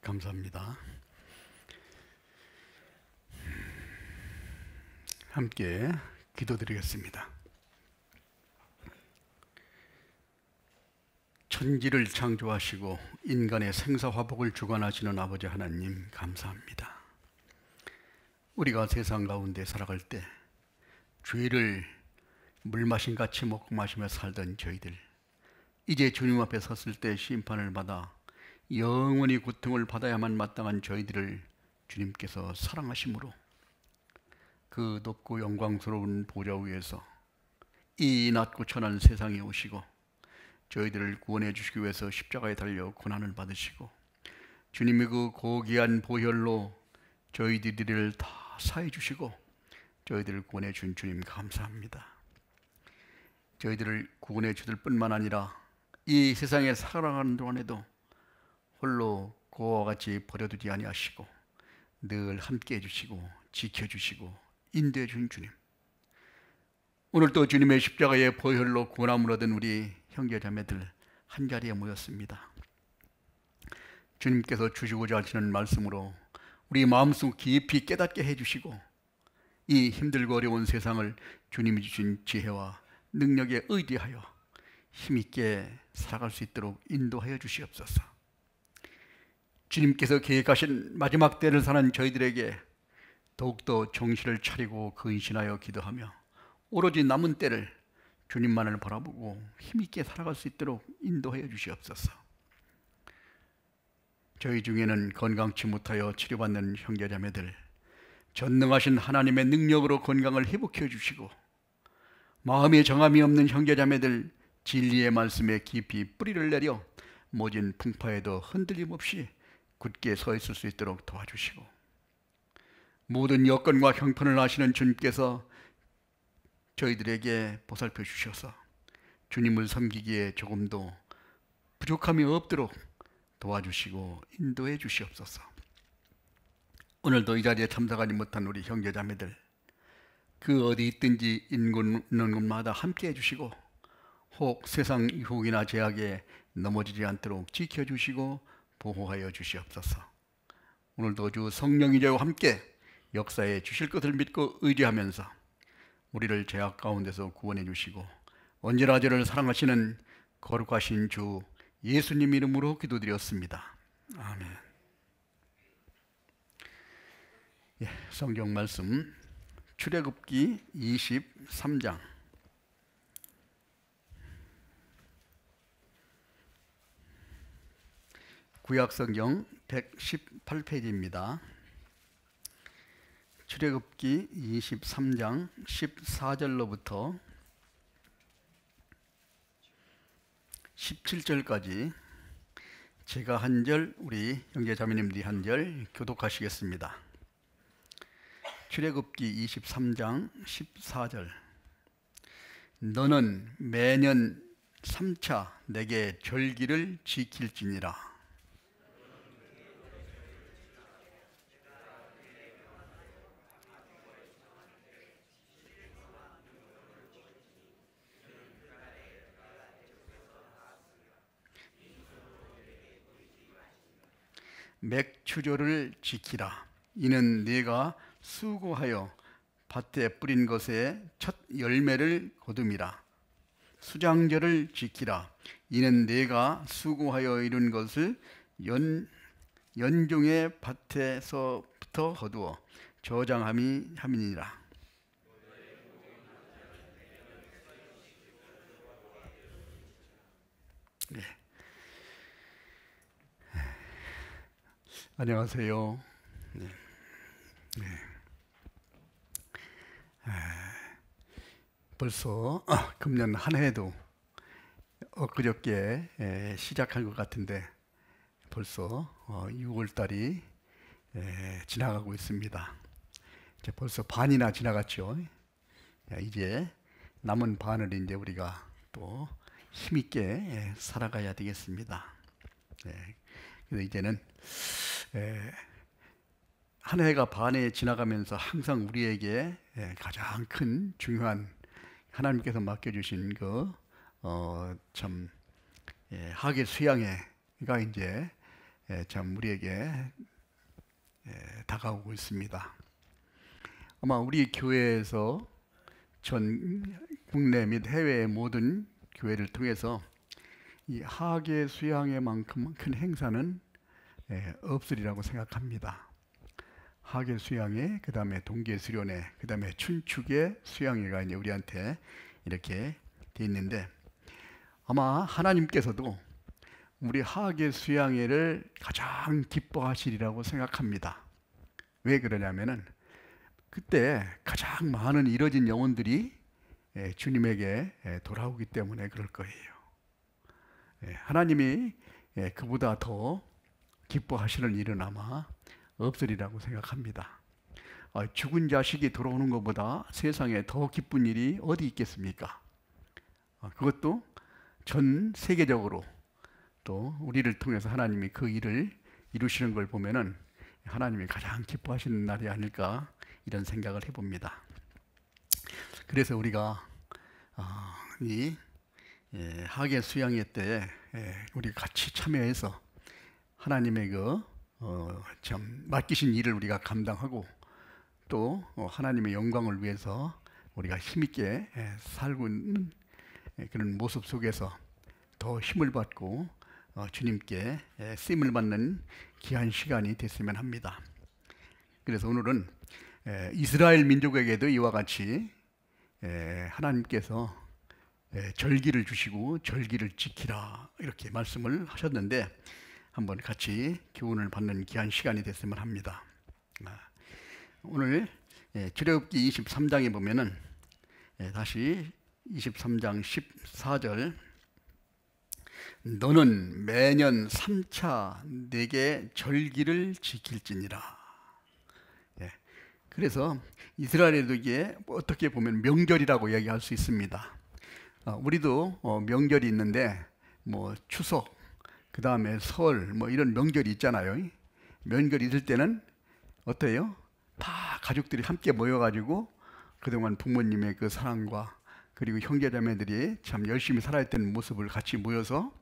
감사합니다. 함께 기도드리겠습니다. 천지를 창조하시고 인간의 생사화복을 주관하시는 아버지 하나님 감사합니다. 우리가 세상 가운데 살아갈 때 죄를 물마신같이 먹고 마시며 살던 저희들, 이제 주님 앞에 섰을 때 심판을 받아 영원히 고통을 받아야만 마땅한 저희들을 주님께서 사랑하심으로 그 높고 영광스러운 보좌 위에서 이 낮고 천한 세상에 오시고 저희들을 구원해 주시기 위해서 십자가에 달려 고난을 받으시고 주님의 그 고귀한 보혈로 저희들을 다 사해 주시고 저희들을 구원해 준 주님 감사합니다. 저희들을 구원해 주실 뿐만 아니라 이 세상에 살아가는 동안에도 홀로 고와 같이 버려두지 아니하시고 늘 함께 해주시고 지켜주시고 인도해 준 주님, 오늘도 주님의 십자가의 보혈로 구원함을 얻은 우리 형제자매들 한자리에 모였습니다. 주님께서 주시고자 하시는 말씀으로 우리 마음속 깊이 깨닫게 해주시고 이 힘들고 어려운 세상을 주님이 주신 지혜와 능력에 의지하여 힘있게 살아갈 수 있도록 인도하여 주시옵소서. 주님께서 계획하신 마지막 때를 사는 저희들에게 더욱더 정신을 차리고 근신하여 기도하며 오로지 남은 때를 주님만을 바라보고 힘있게 살아갈 수 있도록 인도하여 주시옵소서. 저희 중에는 건강치 못하여 치료받는 형제자매들 전능하신 하나님의 능력으로 건강을 회복해 주시고, 마음에 정함이 없는 형제자매들 진리의 말씀에 깊이 뿌리를 내려 모진 풍파에도 흔들림 없이 굳게 서 있을 수 있도록 도와주시고, 모든 여건과 형편을 아시는 주님께서 저희들에게 보살펴 주셔서 주님을 섬기기에 조금도 부족함이 없도록 도와주시고 인도해 주시옵소서. 오늘도 이 자리에 참석하지 못한 우리 형제자매들 그 어디 있든지 있는 곳마다 함께 해주시고 혹 세상 유혹이나 제약에 넘어지지 않도록 지켜주시고 보호하여 주시옵소서. 오늘도 주 성령이자와 함께 역사에 주실 것을 믿고 의지하면서 우리를 죄악 가운데서 구원해 주시고 언제나 저를 사랑하시는 거룩하신 주 예수님 이름으로 기도드렸습니다. 아멘. 성경 말씀 출애굽기 23장 구약성경 118페이지입니다. 출애굽기 23장 14절로부터 17절까지 제가 한 절, 우리 형제자매님들이 한 절 교독하시겠습니다. 출애굽기 23장 14절. 너는 매년 3차 내게 절기를 지킬지니라. 맥추조를 지키라. 이는 네가 수고하여 밭에 뿌린 것의 첫 열매를 거둠이라. 수장절을 지키라. 이는 네가 수고하여 이룬 것을 연종의 밭에서부터 거두어 저장함이니라. 네. 안녕하세요. 네. 네. 벌써 금년 한 해도 엊그저께 시작한 것 같은데 벌써 6월달이 지나가고 있습니다. 이제 벌써 반이나 지나갔죠. 이제 남은 반을 이제 우리가 또 힘있게 살아가야 되겠습니다. 그래서 이제는 한 해가 반에 지나가면서 항상 우리에게 가장 큰 중요한 하나님께서 맡겨주신 그 참 학예 수양회가 이제 참 우리에게 다가오고 있습니다. 아마 우리 교회에서 전 국내 및 해외의 모든 교회를 통해서 이 하계 수양회만큼 큰 행사는 없으리라고 생각합니다. 하계 수양회, 그 다음에 동계 수련회, 그 다음에 춘축의 수양회가 이제 우리한테 이렇게 돼 있는데, 아마 하나님께서도 우리 하계 수양회를 가장 기뻐하시리라고 생각합니다. 왜 그러냐면은 그때 가장 많은 잃어진 영혼들이 주님에게 돌아오기 때문에 그럴 거예요. 하나님이 그보다 더 기뻐하시는 일은 아마 없으리라고 생각합니다. 죽은 자식이 돌아오는 것보다 세상에 더 기쁜 일이 어디 있겠습니까? 그것도 전 세계적으로 또 우리를 통해서 하나님이 그 일을 이루시는 걸 보면은 하나님이 가장 기뻐하시는 날이 아닐까, 이런 생각을 해봅니다. 그래서 우리가 이 하계 수양회 때 우리 같이 참여해서 하나님의 참 맡기신 일을 우리가 감당하고 또 하나님의 영광을 위해서 우리가 힘있게 살고 있는 그런 모습 속에서 더 힘을 받고 주님께 쓰임을 받는 귀한 시간이 됐으면 합니다. 그래서 오늘은 이스라엘 민족에게도 이와 같이 하나님께서 절기를 주시고 절기를 지키라, 이렇게 말씀을 하셨는데 한번 같이 교훈을 받는 귀한 시간이 됐으면 합니다. 오늘 출애굽기 23장에 보면은 다시 23장 14절, 너는 매년 3차 내게 절기를 지킬지니라. 그래서 이스라엘에도 이게 어떻게 보면 명절이라고 얘기할 수 있습니다. 우리도 명절이 있는데 뭐 추석, 그 다음에 설, 뭐 이런 명절이 있잖아요. 명절이 있을 때는 어때요? 다 가족들이 함께 모여가지고 그동안 부모님의 그 사랑과 그리고 형제자매들이 참 열심히 살아있던 모습을 같이 모여서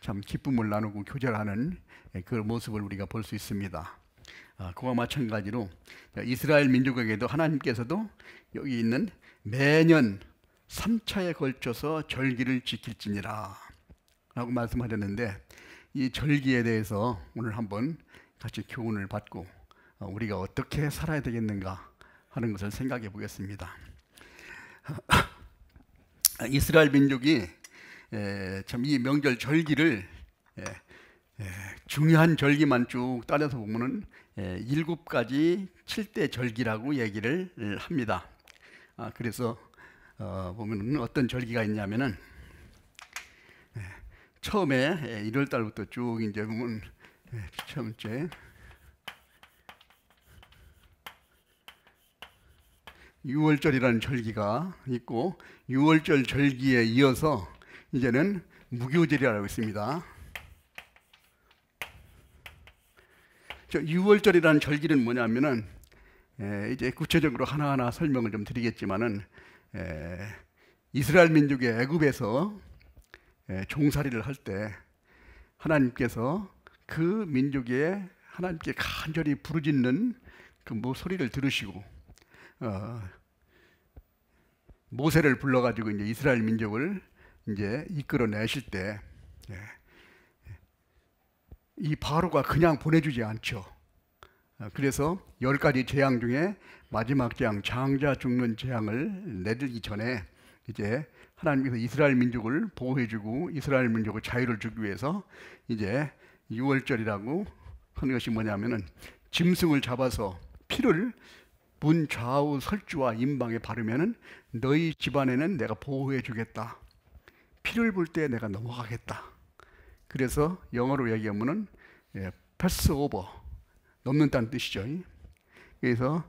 참 기쁨을 나누고 교제하는 그 모습을 우리가 볼 수 있습니다. 그와 마찬가지로 이스라엘 민족에게도 하나님께서도 여기 있는 매년 3차에 걸쳐서 절기를 지킬지니라 라고 말씀하셨는데, 이 절기에 대해서 오늘 한번 같이 교훈을 받고 우리가 어떻게 살아야 되겠는가 하는 것을 생각해 보겠습니다. 이스라엘 민족이 참 이 명절 절기를 중요한 절기만 쭉 따라서 보면은 7가지 7대 절기라고 얘기를 합니다. 그래서 보면은 어떤 절기가 있냐면은 처음에 1월 달부터 쭉 이제 보면 첫째 6월절이라는 절기가 있고, 6월절 절기에 이어서 이제는 무교절이라고 있습니다. 6월절이라는 절기는 뭐냐면은 이제 구체적으로 하나하나 설명을 좀 드리겠지만은 이스라엘 민족이 애굽에서 종살이를 할 때 하나님께서 그 민족의 하나님께 간절히 부르짖는 그 소리를 들으시고 모세를 불러가지고 이제 이스라엘 민족을 이제 이끌어내실 때 이 바로가 그냥 보내주지 않죠. 그래서 10가지 재앙 중에 마지막 재앙, 장자 죽는 재앙을 내리기 전에 이제 하나님께서 이스라엘 민족을 보호해주고 이스라엘 민족을 자유를 주기 위해서 이제 6월절이라고 하는 것이 뭐냐면은 짐승을 잡아서 피를 문 좌우 설주와 임방에 바르면은 너희 집안에는 내가 보호해 주겠다. 피를 볼 때 내가 넘어가겠다. 그래서 영어로 얘기하면은 패스오버, 넘는다는 뜻이죠. 그래서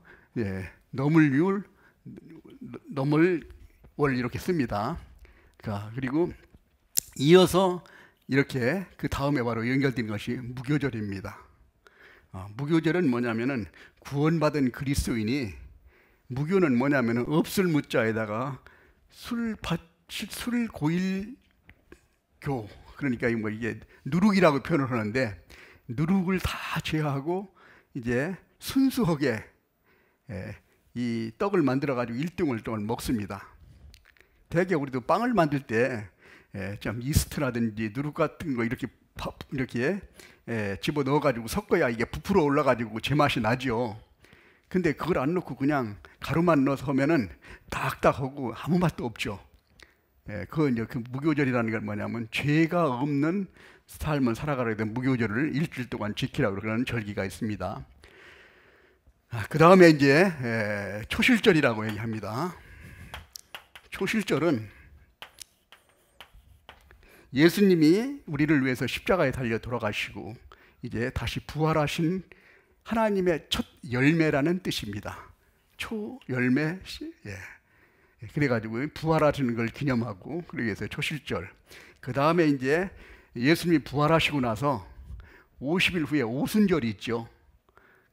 넘을 월 이렇게 씁니다. 그리고 이어서 이렇게 그 다음에 바로 연결된 것이 무교절입니다. 무교절은 뭐냐면은 구원받은 그리스도인이, 무교는 뭐냐면은 없을 무자에다가 술고일교, 그러니까 이게 누룩이라고 표현을 하는데, 누룩을 다 제하고 이제 순수하게 이 떡을 만들어 가지고 1등을 동안 먹습니다. 대개 우리도 빵을 만들 때 좀 이스트라든지 누룩 같은 거 이렇게 집어 넣어 가지고 섞어야 이게 부풀어 올라 가지고 제맛이 나죠. 근데 그걸 안 넣고 그냥 가루만 넣어서 하면은 딱딱하고 아무 맛도 없죠. 그건 이제 그 무교절이라는 게 뭐냐면 죄가 없는 삶을 살아가게 된 무교절을 일주일 동안 지키라고 그러는 절기가 있습니다. 그 다음에 이제 초실절이라고 얘기합니다. 초실절은 예수님이 우리를 위해서 십자가에 달려 돌아가시고 이제 다시 부활하신 하나님의 첫 열매라는 뜻입니다. 초열매. 그래가지고 부활하시는 걸 기념하고 그러기 위해서 초실절. 그 다음에 이제 예수님이 부활하시고 나서 50일 후에 오순절이 있죠.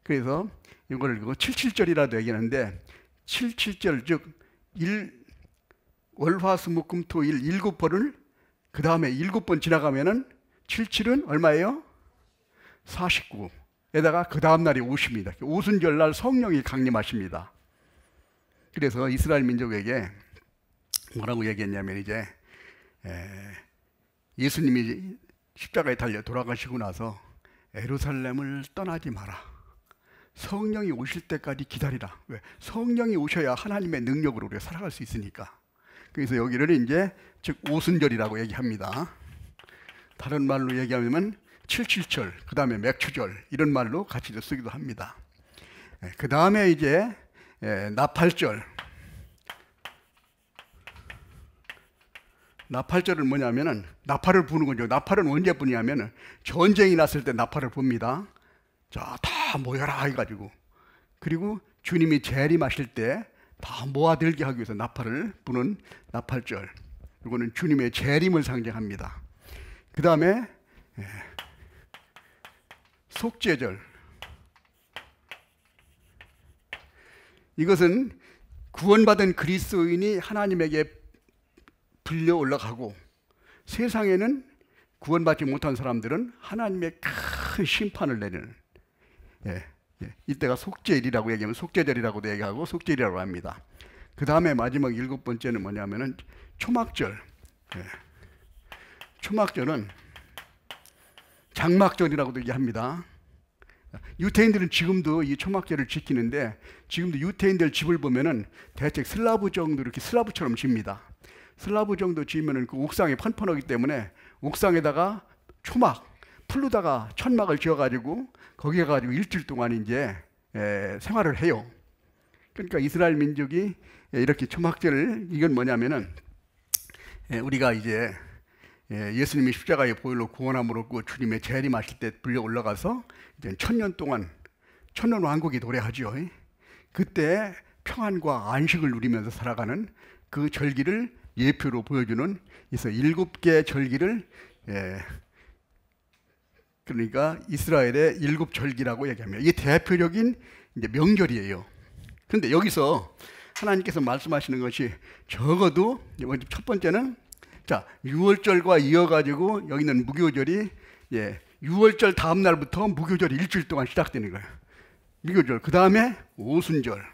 그래서 이걸 77절이라도 얘기하는데 77절 즉 월화수목금토일 7번을 그 다음에 7번 지나가면은 77은 얼마예요? 49에다가 그 다음 날이 50입니다. 오순절 날 성령이 강림하십니다. 그래서 이스라엘 민족에게 뭐라고 얘기했냐면 이제 예수님이 십자가에 달려 돌아가시고 나서 예루살렘을 떠나지 마라. 성령이 오실 때까지 기다리라. 왜? 성령이 오셔야 하나님의 능력으로 우리가 살아갈 수 있으니까. 그래서 여기를 이제 즉 오순절이라고 얘기합니다. 다른 말로 얘기하면 칠칠절, 그 다음에 맥추절 이런 말로 같이 쓰기도 합니다. 그 다음에 이제 나팔절. 나팔절은 뭐냐면은 나팔을 부는 거죠. 나팔은 언제 부냐면은 전쟁이 났을 때 나팔을 붑니다. 자, 다 모여라 해가지고. 그리고 주님이 재림하실 때 다 모아들게 하기 위해서 나팔을 부는 나팔절. 이거는 주님의 재림을 상징합니다. 그 다음에 속죄절. 이것은 구원받은 그리스도인이 하나님에게 불려 올라가고 세상에는 구원받지 못한 사람들은 하나님의 큰 심판을 내리는 이때가 속죄일이라고 얘기하면 속죄절이라고도 얘기하고 속죄일이라고 합니다. 그 다음에 마지막 7번째는 뭐냐면은 초막절. 초막절은 장막절이라고도 얘기합니다. 유태인들은 지금도 이 초막절을 지키는데 지금도 유태인들 집을 보면은 대책 슬라브 정도 이렇게 슬라브처럼 집니다. 슬라브 정도 지으면은 그 옥상이 펀펀하기 때문에 옥상에다가 초막, 풀로다가 천막을 지어가지고 거기에 가지고 일주일 동안 이제 생활을 해요. 그러니까 이스라엘 민족이 이렇게 초막절을 이건 뭐냐면은 우리가 이제 예수님이 십자가의 보혈로 구원함으로 얻고 주님의 재림하실 때 불려 올라가서 이제 1000년 동안 천년 왕국이 도래하죠. 그때 평안과 안식을 누리면서 살아가는 그 절기를 예표로 보여주는 그래서 7개 절기를 그러니까 이스라엘의 7절기라고 얘기합니다. 이게 대표적인 이제 명절이에요. 그런데 여기서 하나님께서 말씀하시는 것이 적어도 첫 번째는 자 6월절과 이어가지고 여기 있는 무교절이 6월절 다음 날부터 무교절이 일주일 동안 시작되는 거예요. 무교절, 그 다음에 오순절,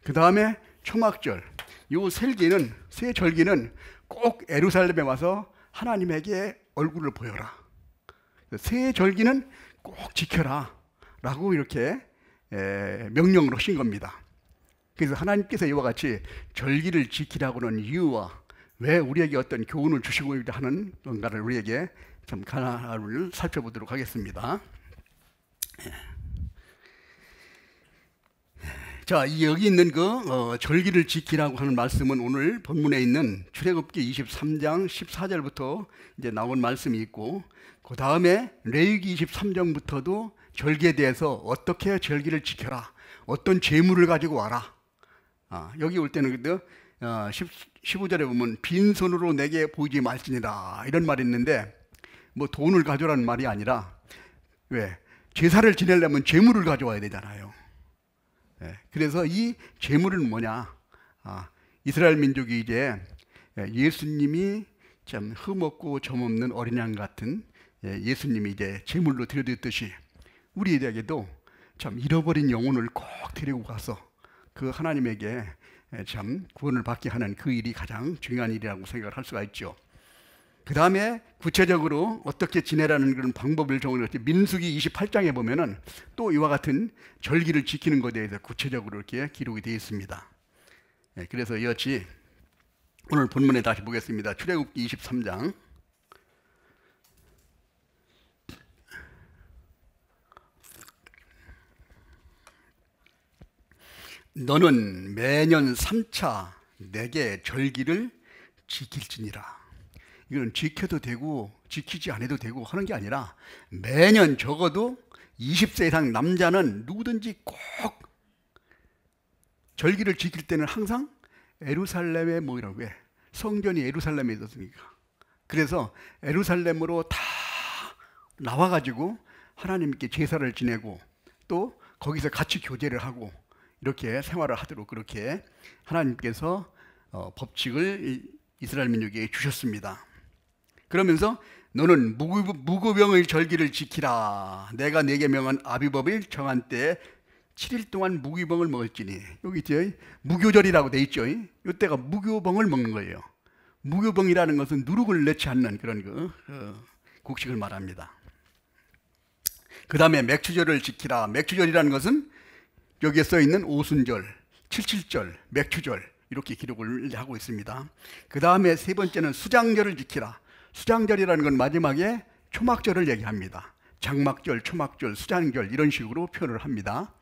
그 다음에 초막절. 이 세 절기는 꼭 예루살렘에 와서 하나님에게 얼굴을 보여라. 세 절기는 꼭 지켜라 라고 이렇게 명령을 하신 겁니다. 그래서 하나님께서 이와 같이 절기를 지키라고 하는 이유와 왜 우리에게 어떤 교훈을 주시고 하는 뭔가를 우리에게 좀 하나를 살펴보도록 하겠습니다. 자, 여기 있는 그 절기를 지키라고 하는 말씀은 오늘 본문에 있는 출애굽기 23장 14절부터 이제 나온 말씀이 있고 그 다음에 레위기 23장부터도 절기에 대해서 어떻게 절기를 지켜라, 어떤 재물을 가지고 와라. 여기 올 때는 15절에 보면 빈손으로 내게 보이지 말지니라 이런 말이 있는데 뭐 돈을 가져라는 말이 아니라 왜? 제사를 지내려면 재물을 가져와야 되잖아요. 그래서 이 재물은 뭐냐? 이스라엘 민족이 이제 예수님이 참 흠없고 점없는 어린 양 같은 예수님이 이제 제물로 드려드렸듯이 우리에게도 참 잃어버린 영혼을 꼭 데리고 가서 그 하나님에게 참 구원을 받게 하는 그 일이 가장 중요한 일이라고 생각을 할 수가 있죠. 그 다음에 구체적으로 어떻게 지내라는 그런 방법을 적어놓지 민수기 28장에 보면은 또 이와 같은 절기를 지키는 것에 대해서 구체적으로 이렇게 기록이 되어 있습니다. 그래서 이어지 오늘 본문에 다시 보겠습니다. 출애굽기 23장. 너는 매년 3차 내게 절기를 지킬지니라. 이건 지켜도 되고 지키지 않아도 되고 하는 게 아니라 매년 적어도 20세 이상 남자는 누구든지 꼭 절기를 지킬 때는 항상 예루살렘에 모이라고 해. 성전이 예루살렘에 있었으니까. 그래서 예루살렘으로 다 나와가지고 하나님께 제사를 지내고 또 거기서 같이 교제를 하고 이렇게 생활을 하도록 그렇게 하나님께서 법칙을 이스라엘 민족에게 주셨습니다. 그러면서 너는 무교병의 절기를 지키라. 내가 네게 명한 아비법일 정한 때에 7일 동안 무교병을 먹을지니. 여기 있죠. 무교절이라고 돼 있죠. 이때가 무교병을 먹는 거예요. 무교병이라는 것은 누룩을 넣지 않는 그런 곡식을 말합니다. 그 다음에 맥추절을 지키라. 맥추절이라는 것은 여기에 써 있는 오순절, 칠칠절, 맥추절 이렇게 기록을 하고 있습니다. 그 다음에 세 번째는 수장절을 지키라. 수장절이라는 건 마지막에 초막절을 얘기합니다. 장막절, 초막절, 수장절 이런 식으로 표현을 합니다.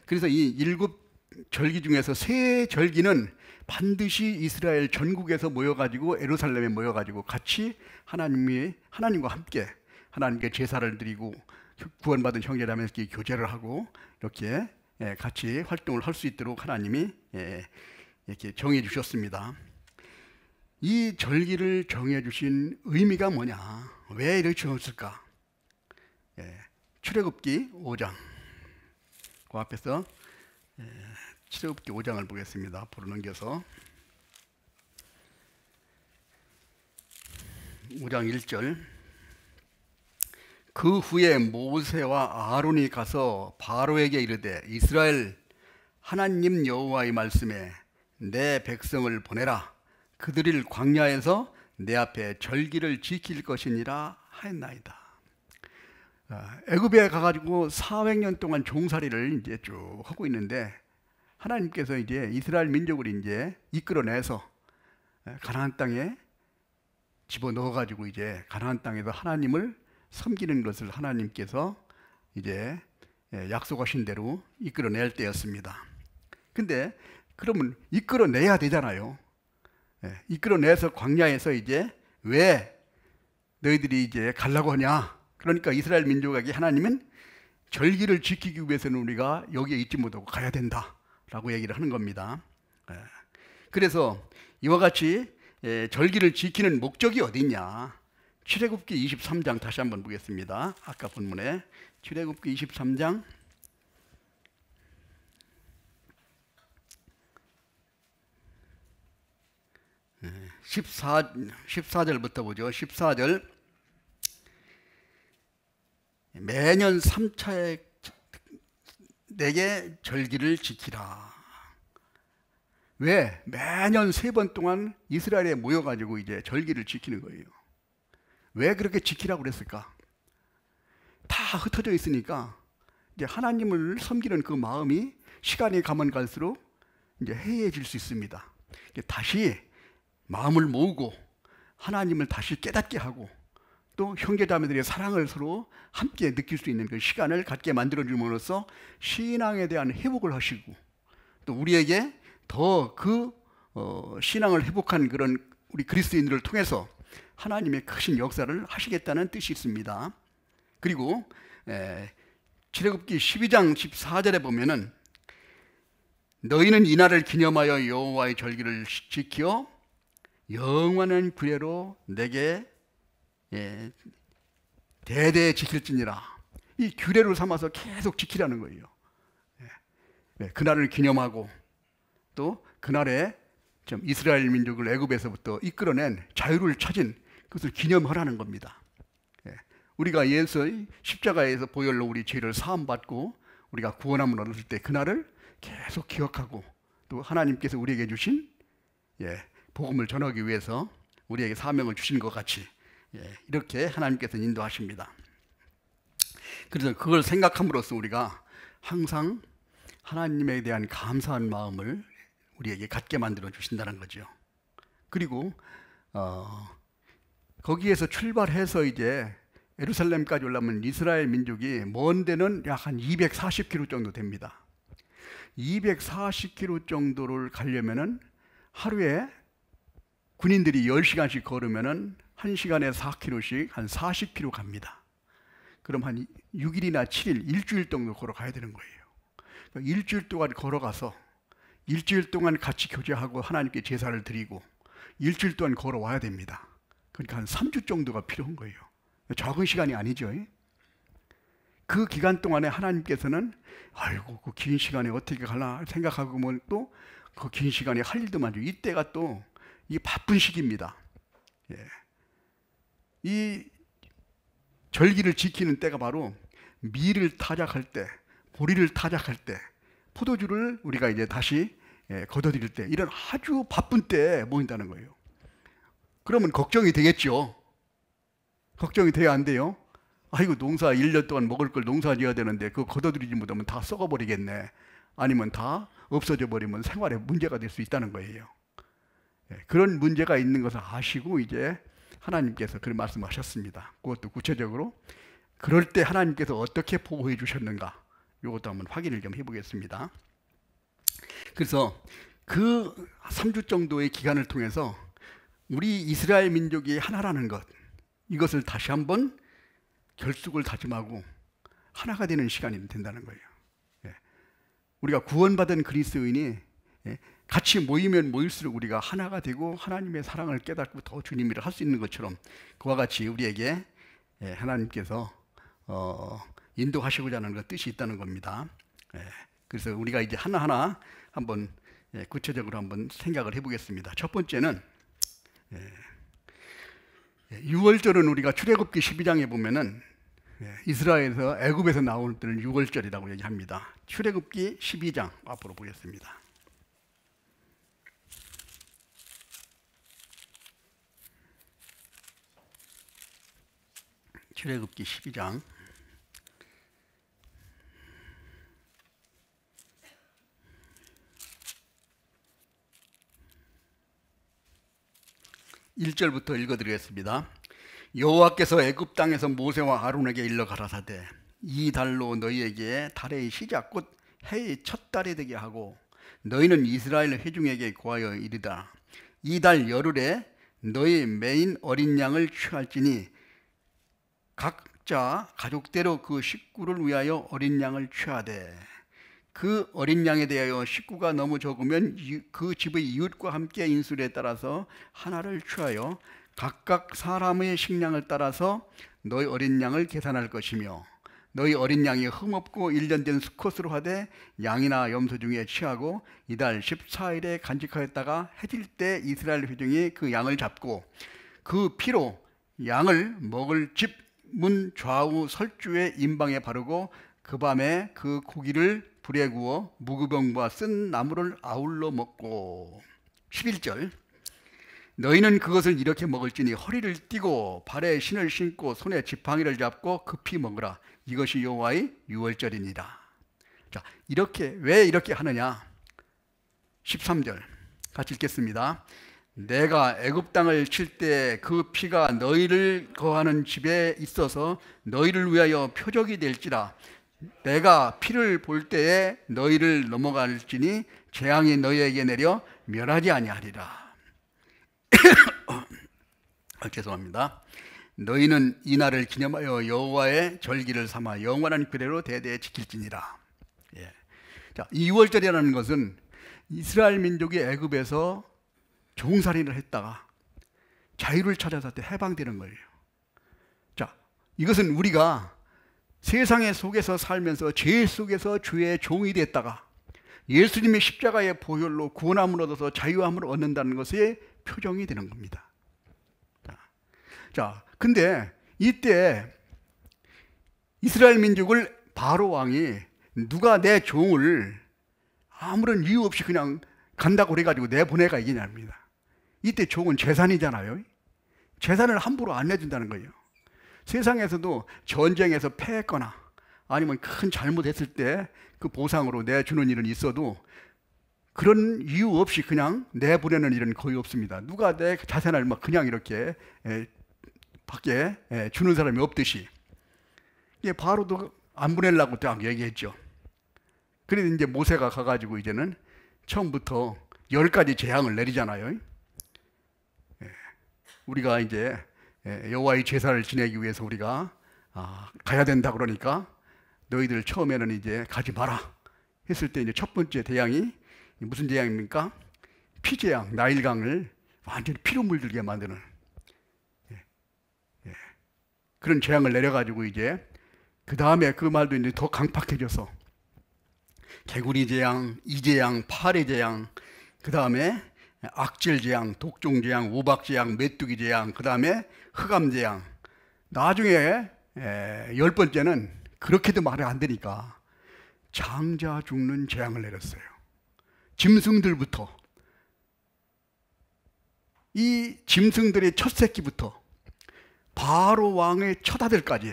그래서 이 7절기 중에서 3절기는 반드시 이스라엘 전국에서 모여가지고 예루살렘에 모여가지고 같이 하나님과 함께 하나님께 제사를 드리고 구원받은 형제자매끼리 교제를 하고 이렇게 같이 활동을 할 수 있도록 하나님이 이렇게 정해 주셨습니다. 이 절기를 정해 주신 의미가 뭐냐? 왜 이렇게 정했을까? 출애굽기 5장 그 앞에서 출애굽기 5장을 보겠습니다. 앞으로 넘겨서 5장 1절. 그 후에 모세와 아론이 가서 바로에게 이르되 이스라엘 하나님 여호와의 말씀에 내 백성을 보내라. 그들을 광야에서 내 앞에 절기를 지킬 것이니라 하였나이다. 애굽에 가가지고 400년 동안 종살이를 이제 쭉 하고 있는데 하나님께서 이제 이스라엘 민족을 이제 이끌어내서 가나안 땅에 집어넣어가지고 이제 가나안 땅에서 하나님을 섬기는 것을 하나님께서 이제 약속하신 대로 이끌어낼 때였습니다. 근데 그러면 이끌어내야 되잖아요. 이끌어내서 광야에서 이제 왜 너희들이 이제 가려고 하냐? 그러니까 이스라엘 민족에게 하나님은 절기를 지키기 위해서는 우리가 여기에 있지 못하고 가야 된다라고 얘기를 하는 겁니다. 그래서 이와 같이 절기를 지키는 목적이 어디 있냐? 출애굽기 23장 다시 한번 보겠습니다. 아까 본문에 출애굽기 23장 14절부터 보죠. 14절. 매년 3차에 내게 절기를 지키라. 왜? 매년 3번 동안 이스라엘에 모여가지고 이제 절기를 지키는 거예요. 왜 그렇게 지키라고 그랬을까? 다 흩어져 있으니까 이제 하나님을 섬기는 그 마음이 시간이 가면 갈수록 이제 해이해질 수 있습니다. 다시 마음을 모으고 하나님을 다시 깨닫게 하고 또 형제자매들의 사랑을 서로 함께 느낄 수 있는 그 시간을 갖게 만들어줌으로써 신앙에 대한 회복을 하시고 또 우리에게 더 그 신앙을 회복한 그런 우리 그리스도인들을 통해서 하나님의 크신 역사를 하시겠다는 뜻이 있습니다. 그리고 출애굽기 12장 14절에 보면은 너희는 이날을 기념하여 여호와의 절기를 지켜 영원한 규례로 내게 대대에 지킬지니라. 이 규례로 삼아서 계속 지키라는 거예요. 그날을 기념하고 또 그날에 좀 이스라엘 민족을 애굽에서부터 이끌어낸 자유를 찾은 그것을 기념하라는 겁니다. 우리가 예수의 십자가에서 보혈로 우리 죄를 사함받고 우리가 구원함을 얻을 때 그날을 계속 기억하고 또 하나님께서 우리에게 주신 복음을 전하기 위해서 우리에게 사명을 주신 것 같이 이렇게 하나님께서 인도하십니다. 그래서 그걸 생각함으로써 우리가 항상 하나님에 대한 감사한 마음을 우리에게 갖게 만들어 주신다는 거죠. 그리고 거기에서 출발해서 이제 예루살렘까지 올라오면 이스라엘 민족이 먼 데는 약 한 240km 정도 됩니다. 240km 정도를 가려면은 하루에 군인들이 10시간씩 걸으면은 1시간에 4km씩 한 40km 갑니다. 그럼 한 6일이나 7일, 일주일 정도 걸어가야 되는 거예요. 그러니까 일주일 동안 걸어가서 일주일 동안 같이 교제하고 하나님께 제사를 드리고 일주일 동안 걸어와야 됩니다. 그러니까 한 3주 정도가 필요한 거예요. 적은 시간이 아니죠. 그 기간 동안에 하나님께서는 아이고 그 긴 시간에 어떻게 갈나 생각하고 보면 또 그 긴 시간에 할 일도 많죠. 이때가 또 이 바쁜 시기입니다. 이 절기를 지키는 때가 바로 밀을 타작할 때, 보리를 타작할 때, 포도주를 우리가 이제 다시 걷어들일 때, 이런 아주 바쁜 때에 모인다는 거예요. 그러면 걱정이 되겠죠. 걱정이 돼야 안 돼요? 아이고 농사 1년 동안 먹을 걸 농사 지어야 되는데 그거 걷어들이지 못하면 다 썩어버리겠네. 아니면 다 없어져 버리면 생활에 문제가 될 수 있다는 거예요. 그런 문제가 있는 것을 아시고 이제 하나님께서 그런 말씀하셨습니다. 그것도 구체적으로 그럴 때 하나님께서 어떻게 보호해 주셨는가, 이것도 한번 확인을 좀 해보겠습니다. 그래서 그 3주 정도의 기간을 통해서 우리 이스라엘 민족이 하나라는 것, 이것을 다시 한번 결속을 다짐하고 하나가 되는 시간이 된다는 거예요. 우리가 구원받은 그리스도인이 같이 모이면 모일수록 우리가 하나가 되고 하나님의 사랑을 깨닫고 더 주님이라 할 수 있는 것처럼 그와 같이 우리에게 하나님께서 인도하시고자 하는 뜻이 있다는 겁니다. 그래서 우리가 이제 하나하나 한번 구체적으로 한번 생각을 해보겠습니다. 첫 번째는 6월절은 우리가 출애굽기 12장에 보면은 이스라엘에서 애굽에서 나올 때는 6월절이라고 얘기합니다. 출애굽기 12장 앞으로 보겠습니다. 출애굽기 12장 1절부터 읽어드리겠습니다. 여호와께서 애굽 땅에서 모세와 아론에게 일러 가라사대 이 달로 너희에게 달의 시작 곧 해의 첫 달이 되게 하고 너희는 이스라엘 회중에게 고하여 이르다 이 달 열흘에 너희 매인 어린 양을 취할지니 각자 가족대로 그 식구를 위하여 어린 양을 취하되 그 어린 양에 대하여 식구가 너무 적으면 그 집의 이웃과 함께 인술에 따라서 하나를 취하여 각각 사람의 식량을 따라서 너희 어린 양을 계산할 것이며 너희 어린 양이 흠없고 1년 된 수컷으로 하되 양이나 염소 중에 취하고 이달 14일에 간직하였다가 해질 때 이스라엘 회중이 그 양을 잡고 그 피로 양을 먹을 집 문 좌우 설주의 임방에 바르고 그 밤에 그 고기를 불에 구워 무구병과 쓴 나물을 아울러 먹고 11절 너희는 그것을 이렇게 먹을지니 허리를 띠고 발에 신을 신고 손에 지팡이를 잡고 급히 먹으라 이것이 여호와의 유월절이니라. 자, 이렇게 왜 이렇게 하느냐? 13절 같이 읽겠습니다. 내가 애굽 땅을 칠 때 그 피가 너희를 거하는 집에 있어서 너희를 위하여 표적이 될지라 내가 피를 볼 때에 너희를 넘어갈지니 재앙이 너희에게 내려 멸하지 아니하리라. 죄송합니다. 너희는 이 날을 기념하여 여호와의 절기를 삼아 영원한 규례로 대대에 지킬지니라. 자, 이 6월절이라는 것은 이스라엘 민족이 애굽에서 종살이를 했다가 자유를 찾아서 해방되는 거예요. 자, 이것은 우리가 세상의 속에서 살면서 죄 속에서 주의 종이 됐다가 예수님의 십자가의 보혈로 구원함을 얻어서 자유함을 얻는다는 것의 표정이 되는 겁니다. 자, 근데 이때 이스라엘 민족을 바로 왕이 누가 내 종을 아무런 이유 없이 그냥 간다고 그래가지고 내보내가 이기냐입니다. 이때 종은 재산이잖아요. 재산을 함부로 안 내준다는 거예요. 세상에서도 전쟁에서 패했거나 아니면 큰 잘못했을 때 그 보상으로 내주는 일은 있어도 그런 이유 없이 그냥 내보내는 일은 거의 없습니다. 누가 내 자산을 막 그냥 이렇게 밖에 주는 사람이 없듯이 바로도 안 보내려고 딱 얘기했죠. 그래서 이제 모세가 가가지고 이제는 처음부터 10가지 재앙을 내리잖아요. 우리가 이제 여호와의 제사를 지내기 위해서 우리가 가야 된다 그러니까 너희들 처음에는 이제 가지 마라 했을 때 이제 첫 번째 재앙이 무슨 재앙입니까? 피재앙, 나일강을 완전히 피로 물들게 만드는 그런 재앙을 내려가지고 이제 그 다음에 그 말도 이제 더 강팍해져서 개구리 재앙, 이재앙, 파래 재앙, 그 다음에 악질 재앙, 독종 재앙, 우박 재앙, 메뚜기 재앙, 그 다음에 흑암 재앙. 나중에 10번째는 그렇게도 말이 안 되니까 장자 죽는 재앙을 내렸어요. 짐승들부터, 이 짐승들의 첫 새끼부터 바로 왕의 첫 아들까지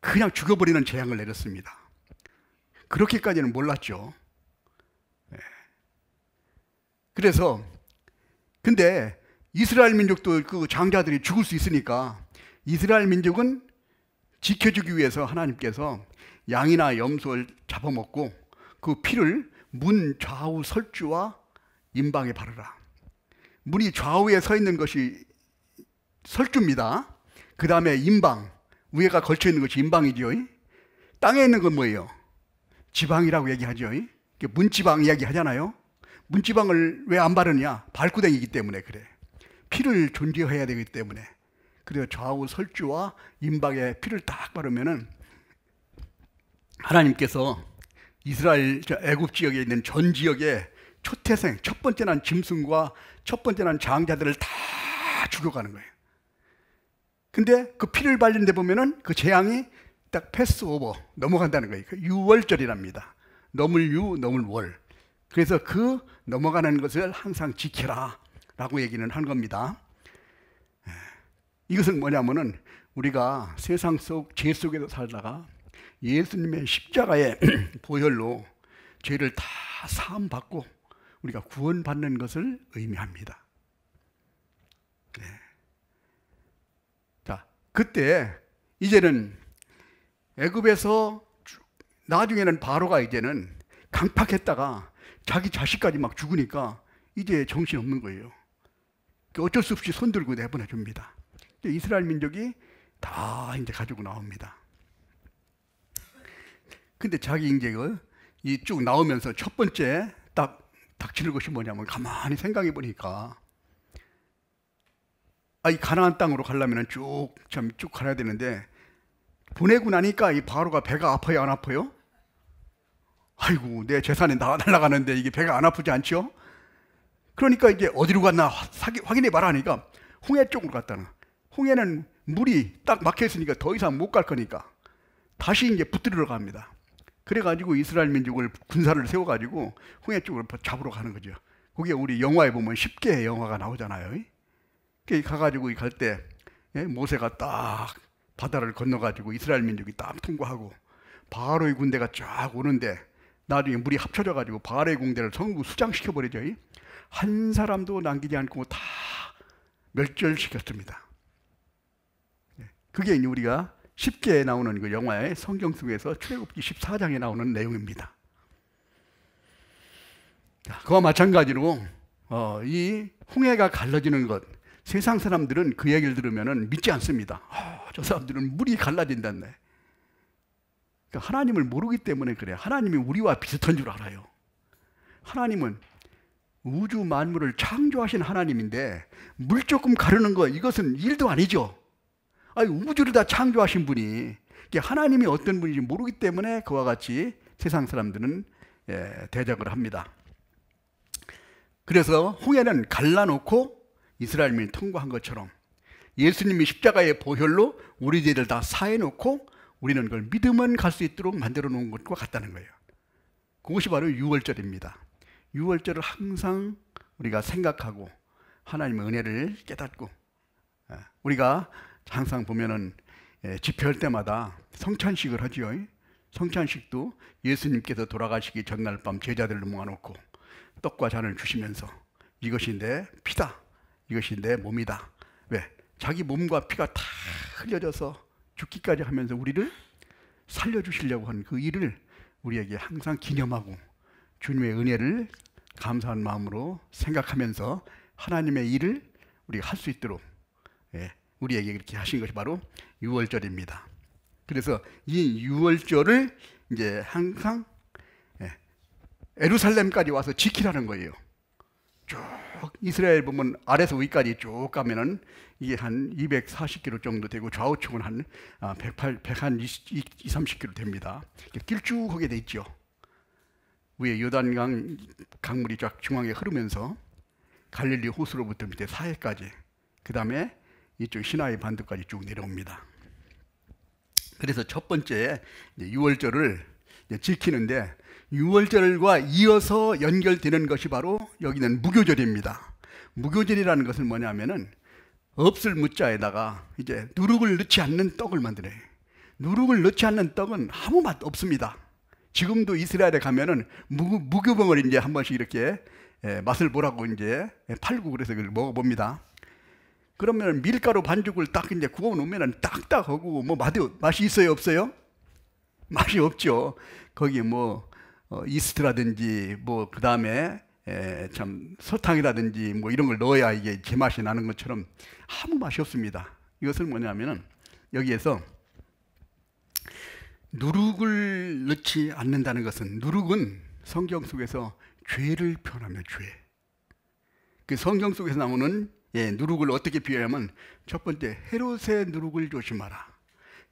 그냥 죽여버리는 재앙을 내렸습니다. 그렇게까지는 몰랐죠. 그래서 근데 이스라엘 민족도 그 장자들이 죽을 수 있으니까 이스라엘 민족은 지켜주기 위해서 하나님께서 양이나 염소를 잡아먹고 그 피를 문 좌우 설주와 임방에 바르라. 문이 좌우에 서 있는 것이 설주입니다. 그 다음에 임방, 위에가 걸쳐 있는 것이 임방이죠. 땅에 있는 건 뭐예요? 지방이라고 얘기하죠. 문지방 이야기 하잖아요. 문지방을 왜 안 바르냐? 발구댕이기 때문에 그래. 피를 존재해야 되기 때문에. 그래서 좌우 설주와 임방에 피를 딱 바르면은 하나님께서 이스라엘 애굽 지역에 있는 전 지역의 초태생, 첫 번째 난 짐승과 첫 번째 난 장자들을 다 죽여가는 거예요. 근데 그 피를 발린 데 보면은 그 재앙이 딱 패스 오버, 넘어간다는 거예요. 그 유월절이랍니다. 넘을 유, 넘을 월. 그래서 그 넘어가는 것을 항상 지켜라 라고 얘기는 한 겁니다. 이것은 뭐냐면은 우리가 세상 속 죄 속에서 살다가 예수님의 십자가의 보혈로 죄를 다 사함 받고 우리가 구원받는 것을 의미합니다. 네. 자, 그때 이제는 애굽에서 나중에는 바로가 이제는 강팍했다가 자기 자식까지 막 죽으니까 이제 정신 없는 거예요. 어쩔 수 없이 손들고 내보내 줍니다. 이스라엘 민족이 다 이제 가지고 나옵니다. 근데 자기 이제 이 쭉 나오면서 첫 번째 딱 닥치는 것이 뭐냐면 가만히 생각해 보니까 이 가나안 땅으로 가려면 쭉 가야 되는데 보내고 나니까 이 바로가 배가 아파요, 안 아파요? 아이고, 내 재산이 날아가는데 이게 배가 안 아프지 않죠? 그러니까 이제 어디로 갔나 확인해 봐라 하니까 홍해 쪽으로 갔다는. 홍해는 물이 딱 막혀 있으니까 더 이상 못 갈 거니까 다시 이제 붙들으러 갑니다. 그래가지고 이스라엘 민족을 군사를 세워가지고 홍해 쪽으로 잡으러 가는 거죠. 거기에 우리 영화에 보면 10개의 영화가 나오잖아요. 가가지고 갈 때 모세가 딱 바다를 건너가지고 이스라엘 민족이 딱 통과하고 바로의 군대가 쫙 오는데 나중에 물이 합쳐져가지고 바로의 군대를 전부 수장시켜버리죠. 한 사람도 남기지 않고 다 멸절시켰습니다. 그게 우리가 쉽게 나오는 그 영화의 성경 속에서 출애굽기 14장에 나오는 내용입니다. 그와 마찬가지로 이 홍해가 갈라지는 것, 세상 사람들은 그 얘기를 들으면 믿지 않습니다. 저 사람들은 물이 갈라진다네. 그러니까 하나님을 모르기 때문에 그래요. 하나님이 우리와 비슷한 줄 알아요. 하나님은 우주 만물을 창조하신 하나님인데 물 조금 가르는 거 이것은 일도 아니죠. 우주를 다 창조하신 분이 하나님이 어떤 분인지 모르기 때문에 그와 같이 세상 사람들은 대적을 합니다. 그래서 홍해는 갈라놓고 이스라엘민이 통과한 것처럼 예수님이 십자가의 보혈로 우리 죄를 다 사해놓고 우리는 그걸 믿으면 갈 수 있도록 만들어 놓은 것과 같다는 거예요. 그것이 바로 유월절입니다. 유월절을 항상 우리가 생각하고 하나님의 은혜를 깨닫고, 우리가 항상 보면은 집회할 때마다 성찬식을 하죠. 성찬식도 예수님께서 돌아가시기 전날 밤 제자들을 모아놓고 떡과 잔을 주시면서 이것이 내 피다, 이것이 내 몸이다. 왜? 자기 몸과 피가 다 흘려져서 죽기까지 하면서 우리를 살려주시려고 하는 그 일을 우리에게 항상 기념하고 주님의 은혜를 감사한 마음으로 생각하면서 하나님의 일을 우리가 할 수 있도록 우리에게 그렇게 하신 것이 바로 유월절입니다. 그래서 이 유월절을 이제 항상 예루살렘까지 와서 지키라는 거예요. 쭉 이스라엘 보면 아래서 위까지 쭉 가면은 이게 한 240km 정도 되고 좌우측은 한 130km 됩니다. 길쭉하게 돼 있죠. 위에 요단강 강물이 쫙 중앙에 흐르면서 갈릴리 호수로부터 밑에 사해까지, 그 다음에 이쪽 시나이 반도까지 쭉 내려옵니다. 그래서 첫 번째 유월절을 지키는데, 유월절과 이어서 연결되는 것이 바로 여기는 무교절입니다. 무교절이라는 것은 뭐냐면은 없을 무자에다가 이제 누룩을 넣지 않는 떡을 만들어요. 누룩을 넣지 않는 떡은 아무 맛 없습니다. 지금도 이스라엘에 가면은 무교병을 이제 한 번씩 이렇게 맛을 보라고 이제 팔고 그래서 그걸 먹어봅니다. 그러면 밀가루 반죽을 딱 이제 구워 놓으면 딱딱하고 뭐 맛이 있어요, 없어요? 맛이 없죠. 거기 뭐 이스트라든지 뭐 그 다음에 참 설탕이라든지 뭐 이런 걸 넣어야 이게 제맛이 나는 것처럼 아무 맛이 없습니다. 이것은 뭐냐면은 여기에서 누룩을 넣지 않는다는 것은, 누룩은 성경 속에서 죄를 표현하며 죄. 그 성경 속에서 나오는 누룩을 어떻게 비유하면, 첫 번째 헤롯의 누룩을 조심하라.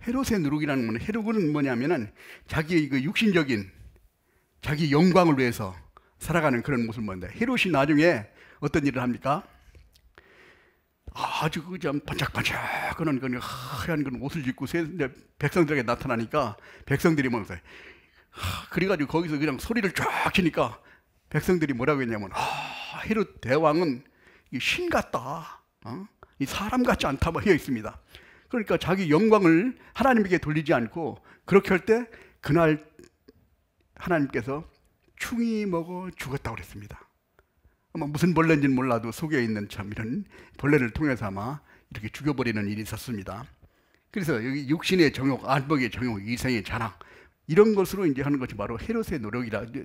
헤롯의 누룩이라는 건, 헤롯은 뭐냐면은 자기의 그 육신적인 자기 영광을 위해서 살아가는 그런 모습을 본다. 헤롯이 나중에 어떤 일을 합니까? 아주 그참 반짝반짝하는 그런 하얀 그런 옷을 입고 백성들에게 나타나니까 백성들이 뭐라고 해요? 그래가지고 거기서 그냥 소리를 쫙 치니까 백성들이 뭐라고 했냐면, 헤롯 대왕은 신 같다, 이 사람 같지 않다 뭐 되어 있습니다. 그러니까 자기 영광을 하나님에게 돌리지 않고 그렇게 할 때 그날 하나님께서 충이 먹어 죽었다고 그랬습니다. 아마 무슨 벌레인지는 몰라도 속에 있는 참 이런 벌레를 통해서 아마 이렇게 죽여버리는 일이 있었습니다. 그래서 여기 육신의 정욕, 안목의 정욕, 이생의 자랑, 이런 것으로 이제 하는 것이 바로 헤롯의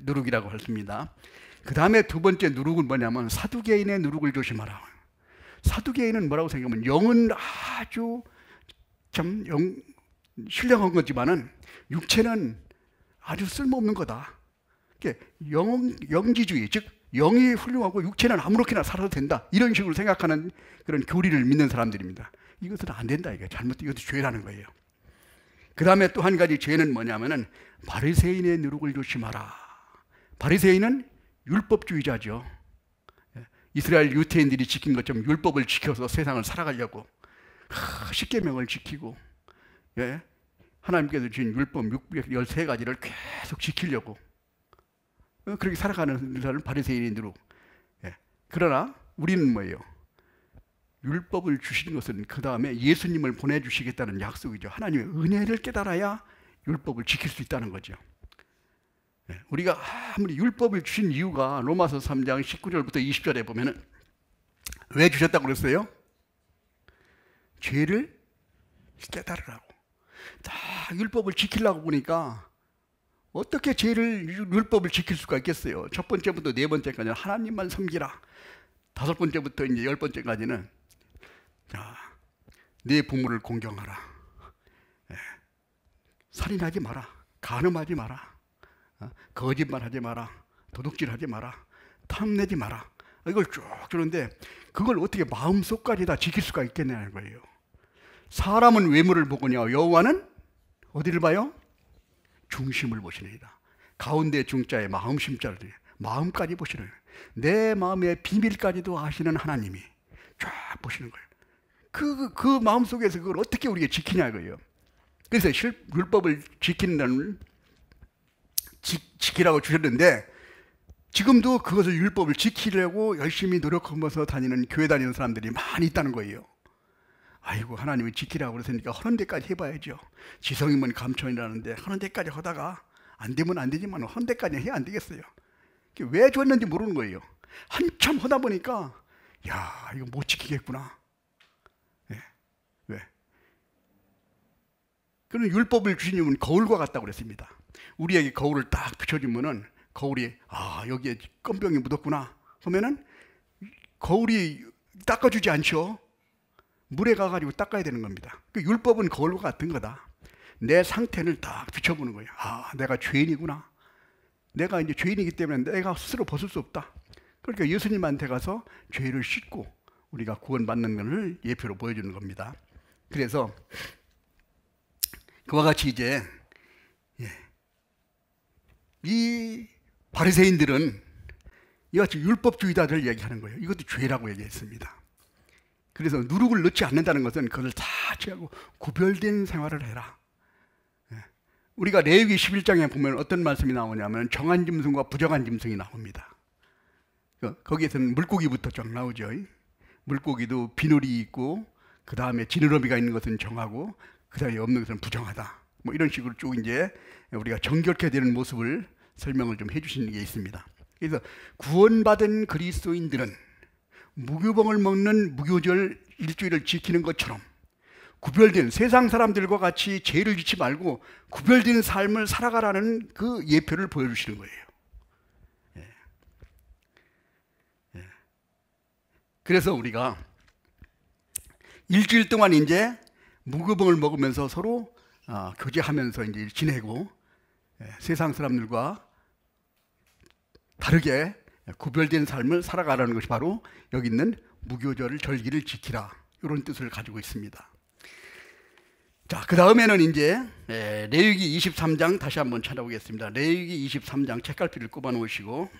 누룩이라고 했습니다. 그 다음에 두 번째 누룩은 뭐냐면 사두개인의 누룩을 조심하라. 사두개인은 뭐라고 생각하면 영은 아주 참 신령한 거지만은 육체는 아주 쓸모없는 거다. 영지주의, 즉 영이 훌륭하고 육체는 아무렇게나 살아도 된다, 이런 식으로 생각하는 그런 교리를 믿는 사람들입니다. 이것은 안 된다, 이게 이것도 죄라는 거예요. 그 다음에 또 한 가지 죄는 뭐냐면은 바리새인의 누룩을 조심하라. 바리새인은 율법주의자죠. 이스라엘 유태인들이 지킨 것처럼 율법을 지켜서 세상을 살아가려고 십계명을 지키고, 하나님께서 주신 율법 613가지를 계속 지키려고 그렇게 살아가는 사람은 바리새인의 누룩. 그러나 우리는 뭐예요? 율법을 주시는 것은 그 다음에 예수님을 보내주시겠다는 약속이죠. 하나님의 은혜를 깨달아야 율법을 지킬 수 있다는 거죠. 우리가 아무리 율법을 주신 이유가 로마서 3장 19절부터 20절에 보면은 왜 주셨다고 그랬어요? 죄를 깨달으라고. 다 율법을 지키려고 보니까 어떻게 율법을 지킬 수가 있겠어요? 첫 번째부터 네 번째까지는 하나님만 섬기라. 다섯 번째부터 이제 열 번째까지는 네 부모를 공경하라. 살인하지 마라. 간음하지 마라. 거짓말하지 마라. 도둑질하지 마라. 탐내지 마라. 이걸 쭉 주는데 그걸 어떻게 마음속까지 다 지킬 수가 있겠냐는 거예요. 사람은 외모를 보거니와 여호와는 어디를 봐요? 중심을 보시느니라. 가운데 중자에 마음 심자를 마음까지 보시는 거예요. 내 마음의 비밀까지도 아시는 하나님이 쫙 보시는 거예요. 그 마음 속에서 그걸 어떻게 우리가 지키냐 이거예요. 그래서 율법을 지키라고 주셨는데, 지금도 그것을 율법을 지키려고 열심히 노력하면서 교회 다니는 사람들이 많이 있다는 거예요. 아이고, 하나님이 지키라고 그러니까 하는 데까지 해봐야죠. 지성이면 감천이라는데 하는 데까지 하다가 안 되면 안 되지만 하는 데까지 해야 안 되겠어요. 왜 줬는지 모르는 거예요. 한참 하다 보니까 야, 이거 못 지키겠구나. 네. 왜? 그럼 율법을 주시님은 거울과 같다고 그랬습니다. 우리에게 거울을 딱 비춰주면은 거울이 여기에 껌병이 묻었구나 하면은 거울이 닦아주지 않죠. 물에 가가지고 닦아야 되는 겁니다. 그 율법은 거울과 같은 거다. 내 상태를 딱 비춰보는 거예요. 내가 죄인이구나. 내가 이제 죄인이기 때문에 내가 스스로 벗을 수 없다. 그러니까 예수님한테 가서 죄를 씻고 우리가 구원받는 것을 예표로 보여주는 겁니다. 그래서 그와 같이 이제 이 바리새인들은 이같이 율법주의자들을 얘기하는 거예요. 이것도 죄라고 얘기했습니다. 그래서 누룩을 넣지 않는다는 것은 그것을 다 취하고 구별된 생활을 해라. 우리가 레위기 11장에 보면 어떤 말씀이 나오냐면 정한 짐승과 부정한 짐승이 나옵니다. 거기에서는 물고기부터 쫙 나오죠. 물고기도 비늘이 있고 그 다음에 지느러미가 있는 것은 정하고 그 사이에 없는 것은 부정하다. 뭐 이런 식으로 쭉 이제 우리가 정결케 되는 모습을 설명을 좀 해주시는 게 있습니다. 그래서 구원받은 그리스도인들은 무교병을 먹는 무교절 일주일을 지키는 것처럼 구별된 세상 사람들과 같이 죄를 짓지 말고 구별된 삶을 살아가라는 그 예표를 보여주시는 거예요. 그래서 우리가 일주일 동안 이제 무교병을 먹으면서 서로 교제하면서 이제 지내고 세상 사람들과 다르게 구별된 삶을 살아가라는 것이 바로 여기 있는 무교절 절기를 지키라, 이런 뜻을 가지고 있습니다. 자, 그 다음에는 이제 레위기 23장 다시 한번 찾아보겠습니다. 레위기 23장 책갈피를 꼽아 놓으시고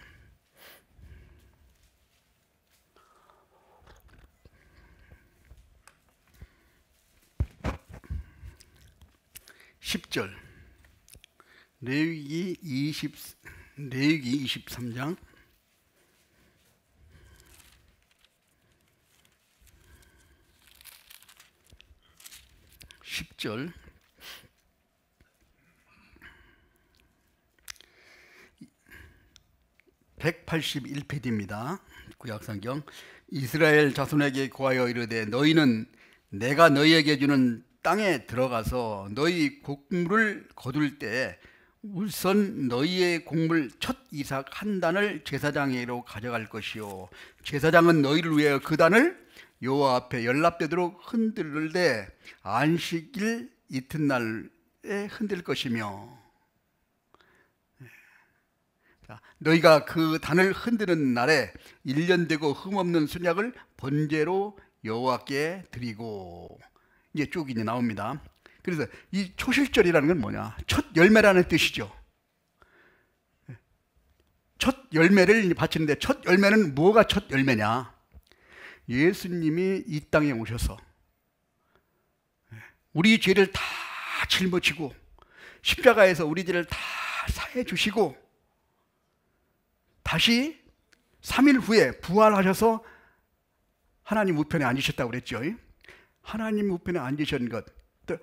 10절, 레위기 23장 10절. (181페이지입니다) 구약성경. 이스라엘 자손에게 고하여 이르되 너희는 내가 너희에게 주는 땅에 들어가서 너희 곡물을 거둘 때 우선 너희의 곡물 첫 이삭 한 단을 제사장에게로 가져갈 것이요 제사장은 너희를 위하여 그 단을 여호와 앞에 연락되도록 흔들되 안식일 이튿날에 흔들 것이며, 너희가 그 단을 흔드는 날에 1년 되고 흠없는 순약을 번제로 여호와께 드리고, 이제 쭉 이제 나옵니다. 그래서 이 초실절이라는 건 뭐냐? 첫 열매라는 뜻이죠. 첫 열매를 바치는데, 첫 열매는 뭐가 첫 열매냐? 예수님이 이 땅에 오셔서 우리 죄를 다 짊어지고 십자가에서 우리 죄를 다 사해 주시고 다시 3일 후에 부활하셔서 하나님 우편에 앉으셨다고 그랬죠. 하나님 우편에 앉으신 것,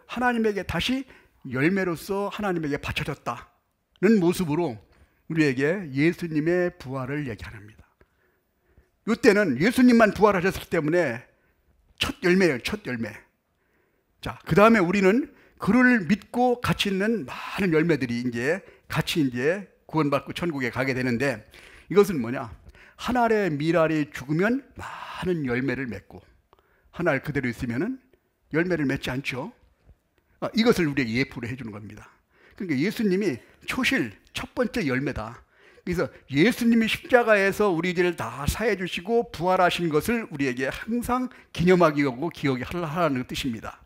하나님에게 다시 열매로서 하나님에게 바쳐졌다는 모습으로 우리에게 예수님의 부활을 얘기합니다. 이때는 예수님만 부활하셨기 때문에 첫 열매예요. 첫 열매. 자, 그 다음에 우리는 그를 믿고 같이 있는 많은 열매들이 이제 같이 이제 구원받고 천국에 가게 되는데, 이것은 뭐냐? 한 알의 밀알이 죽으면 많은 열매를 맺고 한 알 그대로 있으면은 열매를 맺지 않죠. 이것을 우리에게 예표로 해주는 겁니다. 그러니까 예수님이 초실 첫 번째 열매다. 그래서 예수님이 십자가에서 우리 죄를 다 사해 주시고 부활하신 것을 우리에게 항상 기념하기 하고 기억이 하라는 뜻입니다.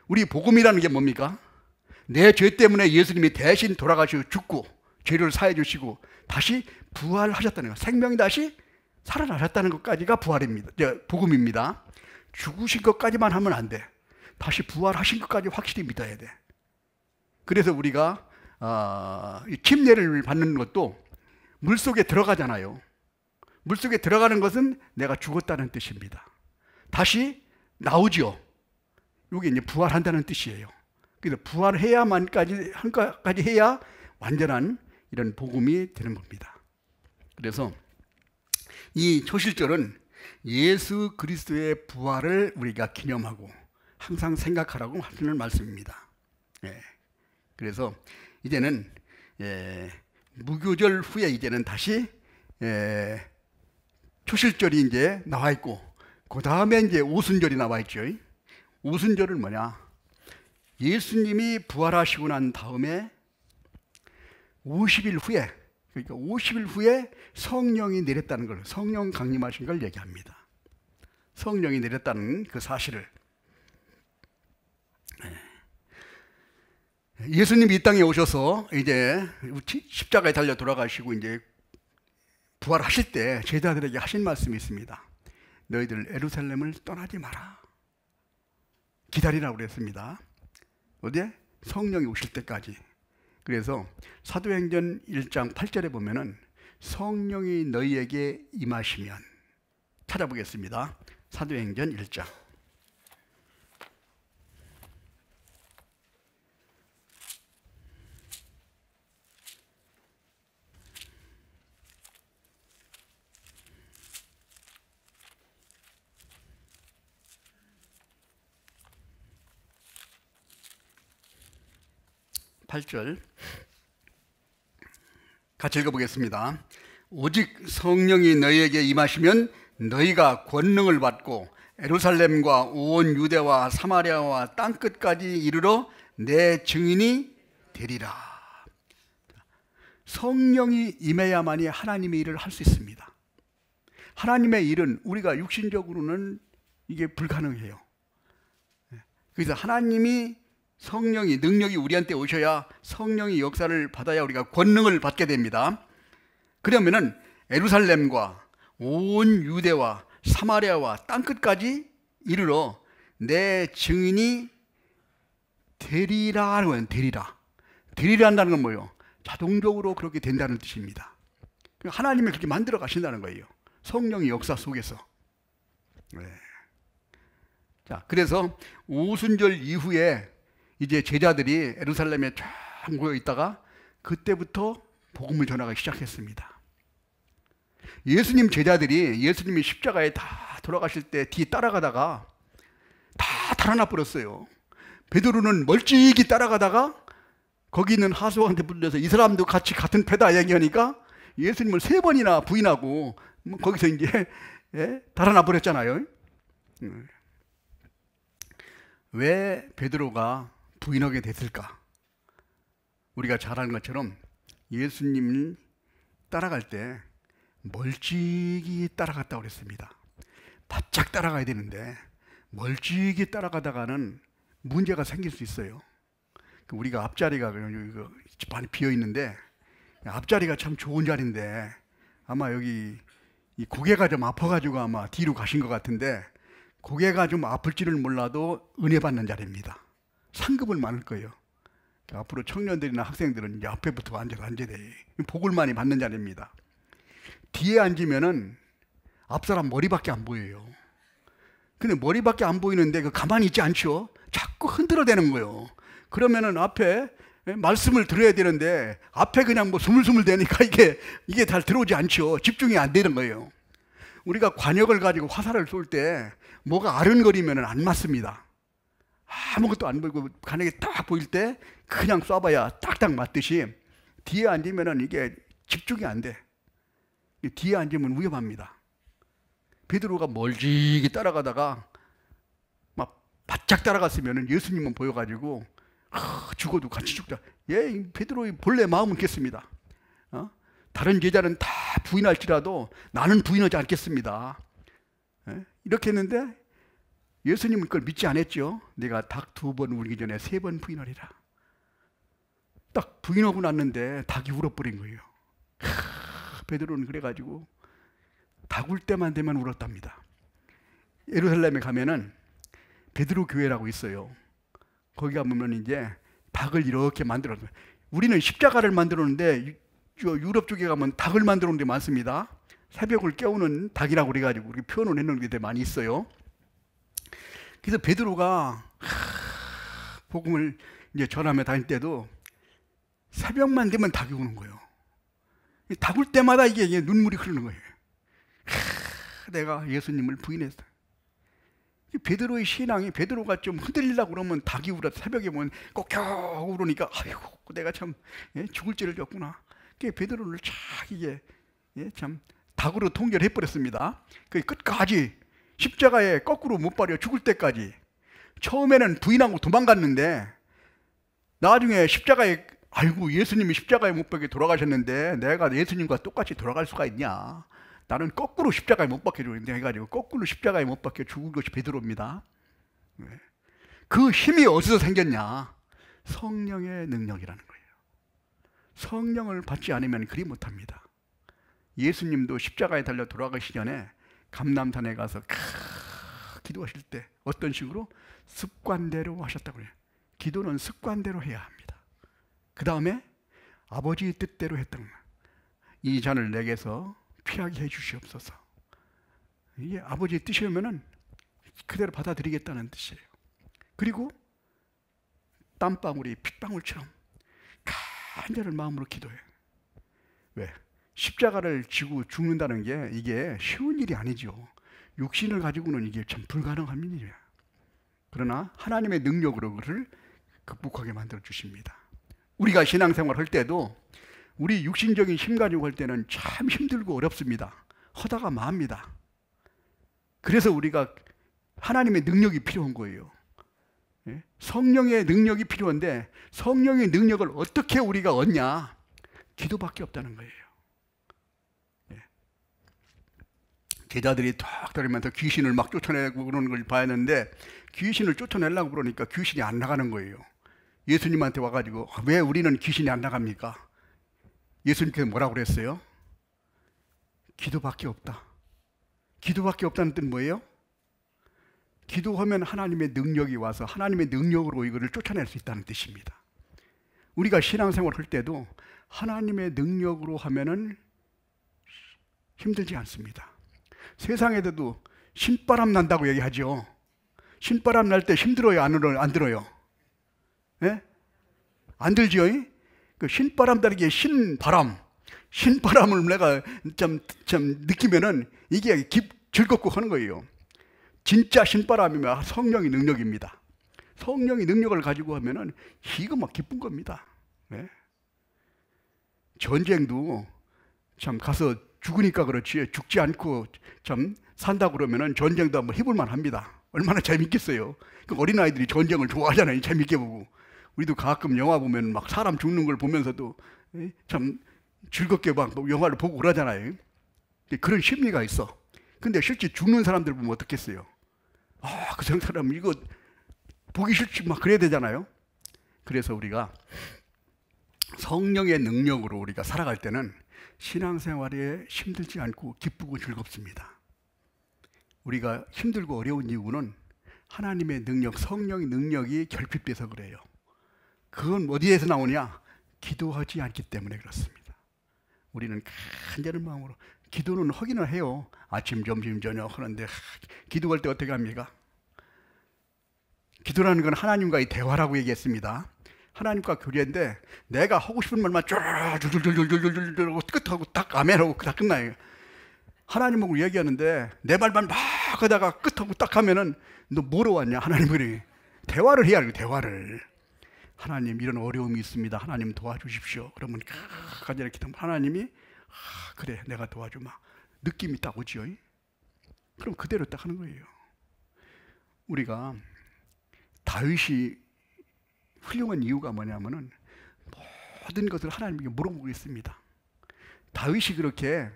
우리 복음이라는 게 뭡니까? 내 죄 때문에 예수님이 대신 돌아가시고 죽고 죄를 사해 주시고 다시 부활하셨다는 것, 생명이 다시 살아나셨다는 것까지가 부활입니다. 복음입니다. 죽으신 것까지만 하면 안 돼. 다시 부활하신 것까지 확실히 믿어야 돼. 그래서 우리가 이 침례를 받는 것도 물속에 들어가잖아요. 물속에 들어가는 것은 내가 죽었다는 뜻입니다. 다시 나오죠. 이게 이제 부활한다는 뜻이에요. 그래서 부활해야만까지 해야 완전한 이런 복음이 되는 겁니다. 그래서 이 초실절은 예수 그리스도의 부활을 우리가 기념하고 항상 생각하라고 하시는 말씀입니다. 그래서 이제는 무교절 후에 이제는 다시 초실절이 이제 나와 있고, 그 다음에 이제 오순절이 나와 있죠. 오순절은 뭐냐? 예수님이 부활하시고 난 다음에 50일 후에, 그러니까 50일 후에 성령이 내렸다는 걸, 성령 강림하신 걸 얘기합니다. 성령이 내렸다는 그 사실을. 예수님이 이 땅에 오셔서 이제 십자가에 달려 돌아가시고 이제 부활하실 때 제자들에게 하신 말씀이 있습니다. 너희들 예루살렘을 떠나지 마라. 기다리라고 그랬습니다. 어디에? 성령이 오실 때까지. 그래서 사도행전 1장 8절에 보면은 성령이 너희에게 임하시면, 찾아보겠습니다. 사도행전 1장. (8절) 같이 읽어보겠습니다. 오직 성령이 너희에게 임하시면 너희가 권능을 받고 예루살렘과 온 유대와 사마리아와 땅끝까지 이르러 내 증인이 되리라. 성령이 임해야만이 하나님의 일을 할 수 있습니다. 하나님의 일은 우리가 육신적으로는 이게 불가능해요. 그래서 하나님이, 성령이, 능력이 우리한테 오셔야, 성령이 역사를 받아야 우리가 권능을 받게 됩니다. 그러면은 예루살렘과 온 유대와 사마리아와 땅끝까지 이르러 내 증인이 되리라 하는 거예요. 되리라 한다는 건 뭐예요? 자동적으로 그렇게 된다는 뜻입니다. 하나님이 그렇게 만들어 가신다는 거예요. 성령의 역사 속에서. 자, 그래서 오순절 이후에 이제 제자들이 예루살렘에 쫙 모여 있다가 그때부터 복음을 전하기 시작했습니다. 예수님 제자들이 예수님이 십자가에 다 돌아가실 때 뒤에 따라가다가 다 달아나 버렸어요. 베드로는 멀찍이 따라가다가 거기 있는 하수왕한테 불려서 이 사람도 같이 같은 패다 얘기하니까 예수님을 3번이나 부인하고 거기서 이제 달아나 버렸잖아요. 왜 베드로가 부인하게 됐을까? 우리가 잘 아는 것처럼 예수님을 따라갈 때 멀찍이 따라갔다고 그랬습니다. 바짝 따라가야 되는데 멀찍이 따라가다가는 문제가 생길 수 있어요. 우리가 앞자리가 많이 비어 있는데, 앞자리가 참 좋은 자리인데 아마 여기 이 고개가 좀 아파가지고 아마 뒤로 가신 것 같은데, 고개가 좀 아플지는 몰라도 은혜 받는 자리입니다. 상급을 많을 거예요. 앞으로 청년들이나 학생들은 이제 앞에부터 앉아야 돼. 복을 많이 받는 자리입니다. 뒤에 앉으면은 앞사람 머리밖에 안 보여요. 근데 머리밖에 안 보이는데 그 가만히 있지 않죠? 자꾸 흔들어대는 거예요. 그러면은 앞에 말씀을 들어야 되는데 앞에 그냥 뭐 스물스물 되니까 이게 잘 들어오지 않죠. 집중이 안 되는 거예요. 우리가 관역을 가지고 화살을 쏠 때 뭐가 아른거리면 안 맞습니다. 아무것도 안 보이고 관역이 딱 보일 때 그냥 쏴봐야 딱딱 맞듯이 뒤에 앉으면 이게 집중이 안 돼. 뒤에 앉으면 위험합니다. 베드로가 멀찍이 따라가다가 막 바짝 따라갔으면 예수님만 보여가지고 죽어도 같이 죽자. 베드로의 본래 마음은 그렇습니다. 다른 제자는 다 부인할지라도 나는 부인하지 않겠습니다. 이렇게 했는데 예수님은 그걸 믿지 않았죠. 내가 닭 2번 울기 전에 3번 부인하리라. 딱 부인하고 났는데 닭이 울어버린 거예요. 베드로는 그래가지고 닭 울 때만 되면 울었답니다. 예루살렘에 가면은 베드로 교회라고 있어요. 거기 가보면 이제 닭을 이렇게 만들어서, 우리는 십자가를 만들었는데 유럽 쪽에 가면 닭을 만들어 놓은 데 많습니다. 새벽을 깨우는 닭이라고 그래가지고 이렇게 표현을 해놓은 게 많이 있어요. 그래서 베드로가 복음을 이제 전하며 다닐 때도 새벽만 되면 닭이 우는 거예요. 닭 울 때마다 이게 눈물이 흐르는 거예요. 내가 예수님을 부인했어. 베드로의 신앙이, 베드로가 좀 흔들리려고 그러면 닭이 울어. 새벽에 보면 꼭겨 울으니까 아이고 내가 참 죽을 죄를 졌구나. 베드로를 쫙 이게 참 닭으로 통결해 버렸습니다. 그 끝까지 십자가에 거꾸로 못 박혀 죽을 때까지. 처음에는 부인하고 도망갔는데 나중에 십자가에, 아이고 예수님이 십자가에 못 박혀 돌아가셨는데 내가 예수님과 똑같이 돌아갈 수가 있냐. 나는 거꾸로 십자가에 못 박혀 죽는데 해가지고 거꾸로 십자가에 못 박혀 죽은 것이 베드로입니다. 그 힘이 어디서 생겼냐? 성령의 능력이라는 거예요. 성령을 받지 않으면 그리 못합니다. 예수님도 십자가에 달려 돌아가시기 전에 감람산에 가서 기도하실 때 어떤 식으로? 습관대로 하셨다고 해요. 기도는 습관대로 해야 합니다. 그 다음에 아버지의 뜻대로 했던 거예요. 이 잔을 내게서 피하게 해 주시옵소서. 이게 아버지의 뜻이면은 그대로 받아들이겠다는 뜻이에요. 그리고 땀방울이 핏방울처럼 간절한 마음으로 기도해요. 왜? 십자가를 지고 죽는다는 게 이게 쉬운 일이 아니죠. 육신을 가지고는 이게 참 불가능한 일이에요. 그러나 하나님의 능력으로 그를 극복하게 만들어 주십니다. 우리가 신앙생활 할 때도 우리 육신적인 힘 가지고 할 때는 참 힘들고 어렵습니다. 하다가 맙니다. 그래서 우리가 하나님의 능력이 필요한 거예요. 성령의 능력이 필요한데 성령의 능력을 어떻게 우리가 얻냐? 기도밖에 없다는 거예요. 제자들이 탁 다니면서 귀신을 막 쫓아내고 그러는 걸 봐야 하는데 귀신을 쫓아내려고 그러니까 귀신이 안 나가는 거예요. 예수님한테 와가지고 왜 우리는 귀신이 안 나갑니까? 예수님께서 뭐라고 그랬어요? 기도밖에 없다. 기도밖에 없다는 뜻은 뭐예요? 기도하면 하나님의 능력이 와서 하나님의 능력으로 이거를 쫓아낼 수 있다는 뜻입니다. 우리가 신앙생활 할 때도 하나님의 능력으로 하면은 힘들지 않습니다. 세상에도 신바람 난다고 얘기하죠. 신바람 날 때 힘들어요? 안 들어요? 예? 안 들죠? 그 신바람 다르게 신바람을 내가 좀 느끼면은 이게 즐겁고 하는 거예요. 진짜 신바람이면 성령의 능력입니다. 성령의 능력을 가지고 하면은 이거 막 기쁜 겁니다. 네? 전쟁도 참 가서 죽으니까 그렇지 죽지 않고 참 산다 그러면은 전쟁도 한번 해볼만 합니다. 얼마나 재밌겠어요. 그 어린아이들이 전쟁을 좋아하잖아요. 재밌게 보고. 우리도 가끔 영화 보면 막 사람 죽는 걸 보면서도 참 즐겁게 막 영화를 보고 그러잖아요. 그런 심리가 있어. 근데 실제 죽는 사람들 보면 어떻겠어요? 그 사람 이거 보기 싫지 막 그래야 되잖아요. 그래서 우리가 성령의 능력으로 우리가 살아갈 때는 신앙생활에 힘들지 않고 기쁘고 즐겁습니다. 우리가 힘들고 어려운 이유는 하나님의 능력, 성령의 능력이 결핍돼서 그래요. 그건 어디에서 나오냐? 기도하지 않기 때문에 그렇습니다. 우리는 간절한 마음으로 기도는 하기는 해요. 아침, 점심, 저녁 하는데 기도할 때 어떻게 합니까? 기도라는 건 하나님과의 대화라고 얘기했습니다. 하나님과 교제인데 내가 하고 싶은 말만 쫄쫄쫄쫄쫄쫄 끝하고 딱 아멘하고 다 끝나요. 하나님하고 얘기하는데 내 말만 막 하다가 끝하고 딱 하면은 너 뭐로 왔냐? 하나님이 대화를 해야 해요. 대화를. 하나님 이런 어려움이 있습니다. 하나님 도와주십시오. 그러면 간절히 기도하면 하나님이 그래 내가 도와주마. 느낌이 딱 오지요. 그럼 그대로 딱 하는 거예요. 우리가 다윗이 훌륭한 이유가 뭐냐면은 모든 것을 하나님에게 물어보고 있습니다. 다윗이 그렇게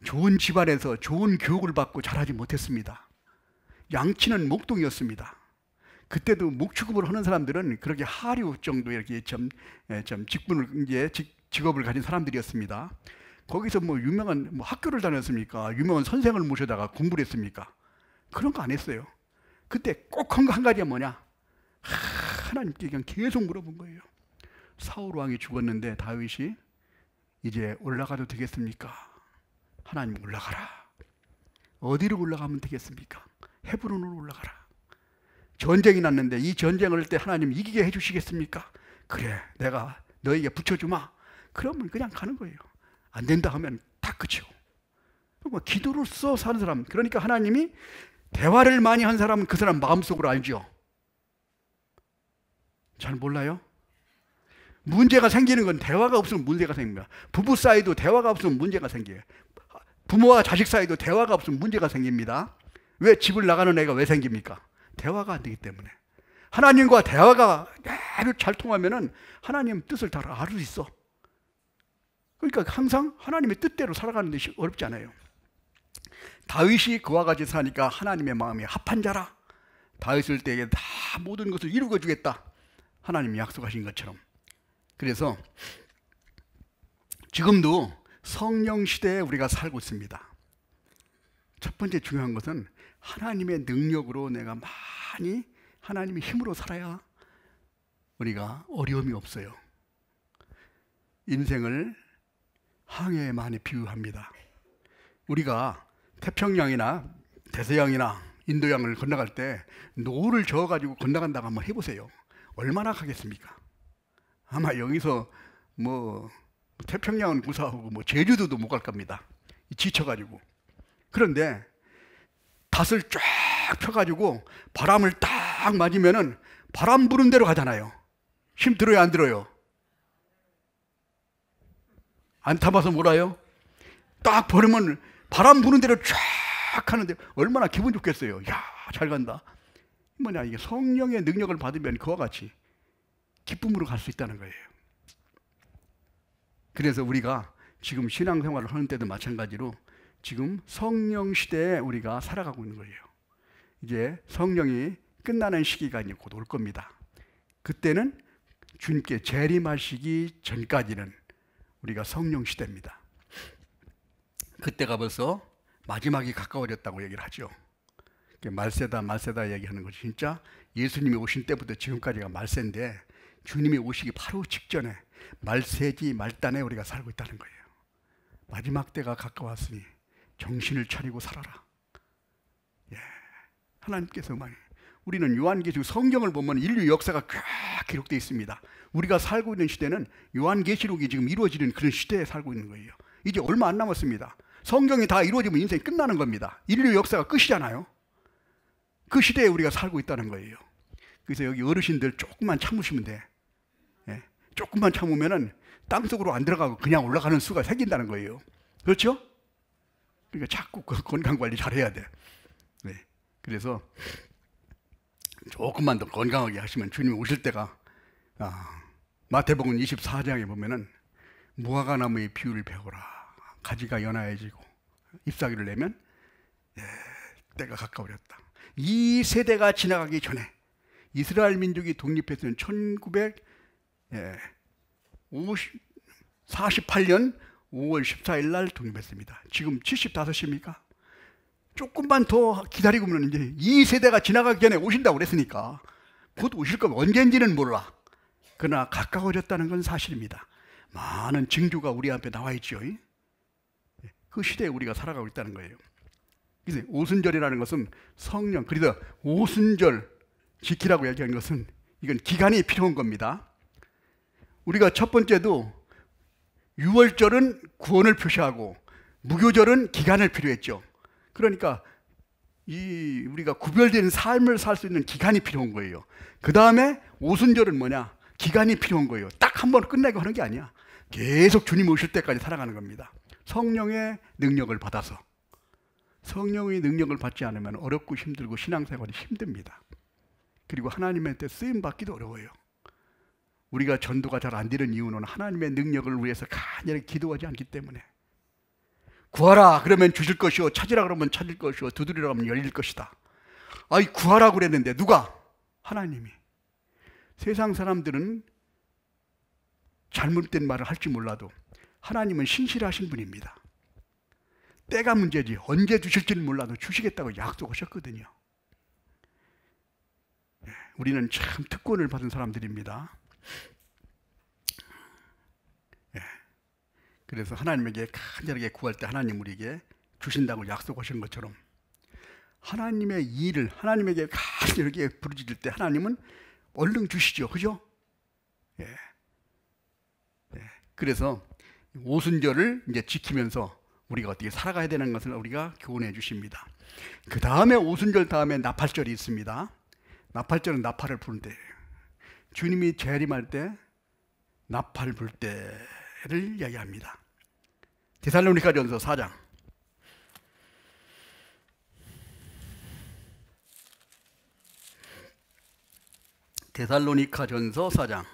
좋은 집안에서 좋은 교육을 받고 자라지 못했습니다. 양치는 목동이었습니다. 그때도 목축업을 하는 사람들은 그렇게 하류 정도 이렇게 좀 직분을 이제 직업을 가진 사람들이었습니다. 거기서 뭐 유명한 학교를 다녔습니까? 유명한 선생을 모셔다가 공부를 했습니까? 그런 거 안 했어요. 그때 꼭 한 가지가 뭐냐? 하나님께 그냥 계속 물어본 거예요. 사울 왕이 죽었는데 다윗이 이제 올라가도 되겠습니까? 하나님 올라가라. 어디로 올라가면 되겠습니까? 헤브론으로 올라가라. 전쟁이 났는데 이 전쟁을 할 때 하나님 이기게 해주시겠습니까? 그래, 내가 너에게 붙여주마. 그러면 그냥 가는 거예요. 안 된다 하면 다 끝이고. 기도로서 사는 사람, 그러니까 하나님이 대화를 많이 한 사람은 그 사람 마음속으로 알죠. 잘 몰라요? 문제가 생기는 건 대화가 없으면 문제가 생깁니다. 부부 사이도 대화가 없으면 문제가 생겨요. 부모와 자식 사이도 대화가 없으면 문제가 생깁니다. 왜 집을 나가는 애가 왜 생깁니까? 대화가 안 되기 때문에. 하나님과 대화가 아주 잘 통하면은 하나님 뜻을 다 알 수 있어. 그러니까 항상 하나님의 뜻대로 살아가는 것이 어렵지 않아요. 다윗이 그와 같이 사니까 하나님의 마음이 합한 자라. 다윗을 때에 다 모든 것을 이루어 주겠다. 하나님이 약속하신 것처럼. 그래서 지금도 성령 시대에 우리가 살고 있습니다. 첫 번째 중요한 것은 하나님의 능력으로 내가 많이 하나님의 힘으로 살아야 우리가 어려움이 없어요. 인생을 항해에 많이 비유합니다. 우리가 태평양이나 대서양이나 인도양을 건너갈 때 노를 저어가지고 건너간다고 한번 해보세요. 얼마나 가겠습니까? 아마 여기서 태평양은 무사하고 제주도도 못 갈 겁니다. 지쳐가지고. 그런데 닷을 쫙 펴가지고 바람을 딱 맞으면은 바람 부는 대로 가잖아요. 힘 들어요, 안 들어요? 안 타봐서 몰라요? 딱 버리면 바람 부는 대로 쫙 하는데 얼마나 기분 좋겠어요. 야, 잘 간다. 이게 성령의 능력을 받으면 그와 같이 기쁨으로 갈 수 있다는 거예요. 그래서 우리가 지금 신앙생활을 하는 때도 마찬가지로 지금 성령 시대에 우리가 살아가고 있는 거예요. 이제 성령이 끝나는 시기가 이제 곧 올 겁니다. 그때는 주님께 재림하시기 전까지는 우리가 성령 시대입니다. 그때가 벌써 마지막이 가까워졌다고 얘기를 하죠. 말세다 얘기하는 것이 진짜 예수님이 오신 때부터 지금까지가 말세인데 주님이 오시기 바로 직전에 말세지 말단에 우리가 살고 있다는 거예요. 마지막 때가 가까웠으니 정신을 차리고 살아라. 예, 하나님께서 우리는 요한계시록 성경을 보면 인류 역사가 쫙 기록되어 있습니다. 우리가 살고 있는 시대는 요한계시록이 지금 이루어지는 그런 시대에 살고 있는 거예요. 이제 얼마 안 남았습니다. 성경이 다 이루어지면 인생이 끝나는 겁니다. 인류 역사가 끝이잖아요. 그 시대에 우리가 살고 있다는 거예요. 그래서 여기 어르신들 조금만 참으시면 돼. 예? 조금만 참으면은 땅속으로 안 들어가고 그냥 올라가는 수가 생긴다는 거예요. 그렇죠? 그러니까 자꾸 건강 관리 잘해야 돼. 네. 그래서 조금만 더 건강하게 하시면 주님이 오실 때가 마태복음 24장에 보면은 무화과 나무의 비유를 배우라. 가지가 연하해지고 잎사귀를 내면 때가 가까워졌다. 이 세대가 지나가기 전에 이스라엘 민족이 독립했던 1948년 5월 14일 날 독립했습니다. 지금 75입니까? 조금만 더 기다리면 이제 이 세대가 지나가기 전에 오신다고 그랬으니까 곧 오실 거면 언젠지는 몰라. 그러나 가까워졌다는 건 사실입니다. 많은 징조가 우리 앞에 나와 있죠. 그 시대에 우리가 살아가고 있다는 거예요. 그래서 오순절이라는 것은 성령, 그래서 오순절 지키라고 얘기한 것은 이건 기간이 필요한 겁니다. 우리가 첫 번째도 유월절은 구원을 표시하고 무교절은 기간을 필요했죠. 그러니까 우리가 구별된 삶을 살 수 있는 기간이 필요한 거예요. 그 다음에 오순절은 뭐냐? 기간이 필요한 거예요. 딱 한 번 끝내고 하는 게 아니야. 계속 주님 오실 때까지 살아가는 겁니다. 성령의 능력을 받아서. 성령의 능력을 받지 않으면 어렵고 힘들고 신앙생활이 힘듭니다. 그리고 하나님의 때 쓰임받기도 어려워요. 우리가 전도가 잘 안 되는 이유는 하나님의 능력을 위해서 간절히 기도하지 않기 때문에. 구하라 그러면 주실 것이요, 찾으라 그러면 찾을 것이요, 두드리라 하면 열릴 것이다. 아이, 구하라고 그랬는데 누가? 하나님이. 세상 사람들은 잘못된 말을 할지 몰라도 하나님은 신실하신 분입니다. 때가 문제지 언제 주실지는 몰라도 주시겠다고 약속하셨거든요. 우리는 참 특권을 받은 사람들입니다. 예. 그래서 하나님에게 간절하게 구할 때 하나님 우리에게 주신다고 약속하신 것처럼 하나님의 일을 하나님에게 간절하게 부르짖을 때 하나님은 얼른 주시죠. 그죠? 예. 예. 그래서 오순절을 이제 지키면서 우리가 어떻게 살아가야 되는 것을 우리가 교훈해 주십니다. 그 다음에 오순절 다음에 나팔절이 있습니다. 나팔절은 나팔을 부를 때예요. 주님이 재림할 때 나팔 불 때를 이야기합니다. 데살로니가전서 4장. 데살로니가전서 4장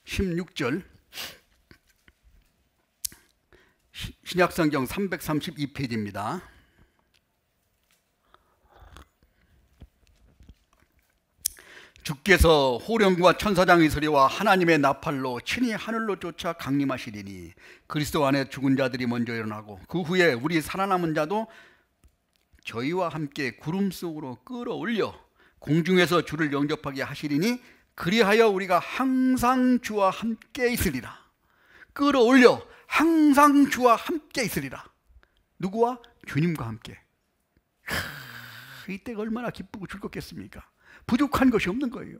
16절, 신약성경 332페이지입니다. 주께서 호령과 천사장의 소리와 하나님의 나팔로 친히 하늘로 쫓아 강림하시리니 그리스도 안에 죽은 자들이 먼저 일어나고 그 후에 우리 살아남은 자도 저희와 함께 구름 속으로 끌어올려 공중에서 주를 영접하게 하시리니 그리하여 우리가 항상 주와 함께 있으리라. 끌어올려 항상 주와 함께 있으리라. 누구와? 주님과 함께. 이때가 얼마나 기쁘고 즐겁겠습니까? 부족한 것이 없는 거예요.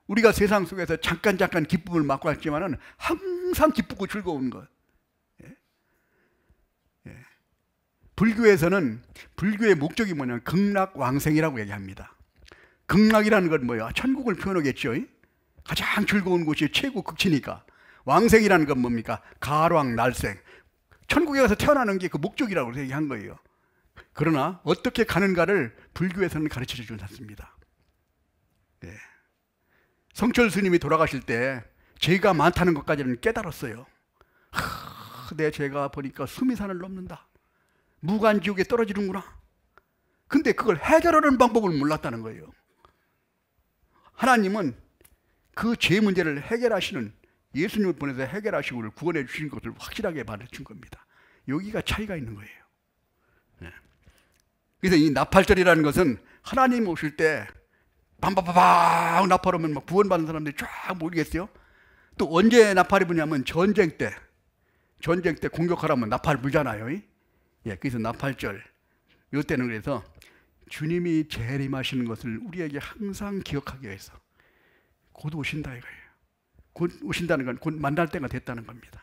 우리가 세상 속에서 잠깐 기쁨을 맛고 했지만은 항상 기쁘고 즐거운 것. 예? 예. 불교에서는 불교의 목적이 뭐냐면 극락왕생이라고 얘기합니다. 극락이라는 건 뭐예요? 천국을 표현하겠죠. 가장 즐거운 곳이 최고 극치니까. 왕생이라는 건 뭡니까? 가왕 날생. 천국에 가서 태어나는 게 그 목적이라고 얘기한 거예요. 그러나 어떻게 가는가를 불교에서는 가르쳐 주지 않습니다. 네. 성철 스님이 돌아가실 때 죄가 많다는 것까지는 깨달았어요. 내 죄가 보니까 수미산을 넘는다. 무간지옥에 떨어지는구나. 근데 그걸 해결하는 방법을 몰랐다는 거예요. 하나님은 그 죄 문제를 해결하시는 예수님을 보내서 해결하시고 구원해 주신 것을 확실하게 말해준 겁니다. 여기가 차이가 있는 거예요. 네. 그래서 이 나팔절이라는 것은 하나님 오실 때 밤바바박 나팔하면 막 구원받는 사람들이 쫙 모이겠어요. 또 언제 나팔이 부냐면 전쟁 때 공격하라면 나팔 불잖아요. 예, 그래서 나팔절 이때는 그래서 주님이 재림하시는 것을 우리에게 항상 기억하기 위해서 곧 오신다 이거예요. 곧 오신다는 건 곧 만날 때가 됐다는 겁니다.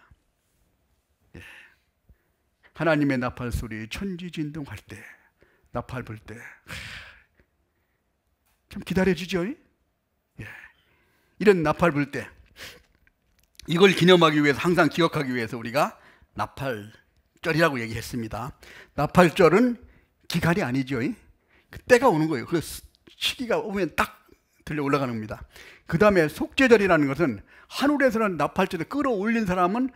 예. 하나님의 나팔 소리 천지진동할 때 나팔 불 때 좀 기다려지죠. 예. 이런 나팔 불 때 이걸 기념하기 위해서 항상 기억하기 위해서 우리가 나팔절이라고 얘기했습니다. 나팔절은 기간이 아니죠. 그 때가 오는 거예요. 그 시기가 오면 딱 들려 올라가는 겁니다. 그 다음에 속죄절이라는 것은 하늘에서는 나팔절에 끌어올린 사람은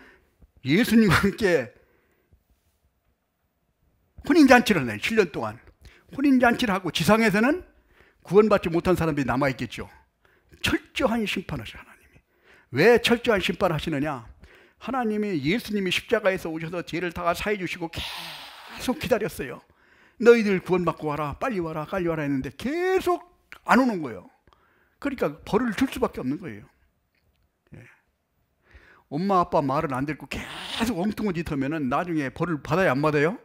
예수님과 함께 혼인잔치를 해요. 7년 동안 혼인잔치를 하고 지상에서는 구원받지 못한 사람들이 남아있겠죠. 철저한 심판하셔 하나님이. 왜 철저한 심판하시느냐? 하나님이 예수님이 십자가에서 오셔서 죄를 다 사해 주시고 계속 기다렸어요. 너희들 구원받고 와라, 빨리 와라 했는데 계속 안 오는 거예요. 그러니까 벌을 줄 수밖에 없는 거예요. 예. 엄마 아빠 말을 안 듣고 계속 엉뚱한 짓 하면은 나중에 벌을 받아야 안 받아요?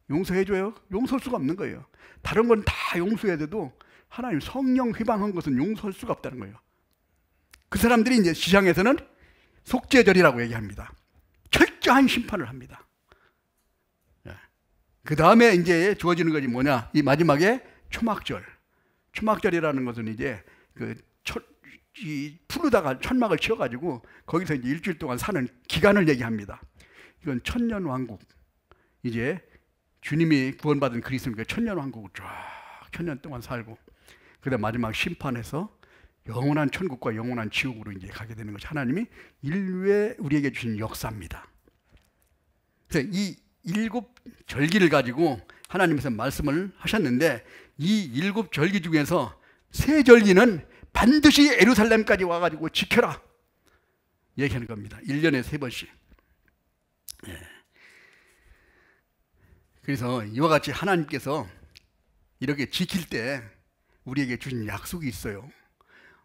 용서해줘요? 용서할 수가 없는 거예요. 다른 건 다 용서해야 돼도 하나님 성령 회방한 것은 용서할 수가 없다는 거예요. 그 사람들이 이제 시장에서는 속죄절이라고 얘기합니다. 철저한 심판을 합니다. 그 다음에 이제 주어지는 것이 뭐냐? 이 마지막에 초막절. 초막절이라는 것은 이제 푸르다가 천막을 치워가지고 거기서 이제 일주일 동안 사는 기간을 얘기합니다. 이건 천년왕국. 이제 주님이 구원받은 그리스도니까 천년왕국을 쫙 천년 동안 살고 그다음 마지막 심판해서 영원한 천국과 영원한 지옥으로 이제 가게 되는 것이 하나님이 인류에 우리에게 주신 역사입니다. 그래서 이 7절기를 가지고 하나님께서 말씀을 하셨는데 이 7절기 중에서 3절기는 반드시 예루살렘까지 와가지고 지켜라 얘기하는 겁니다. 1년에 3번씩. 그래서 이와 같이 하나님께서 이렇게 지킬 때 우리에게 주신 약속이 있어요.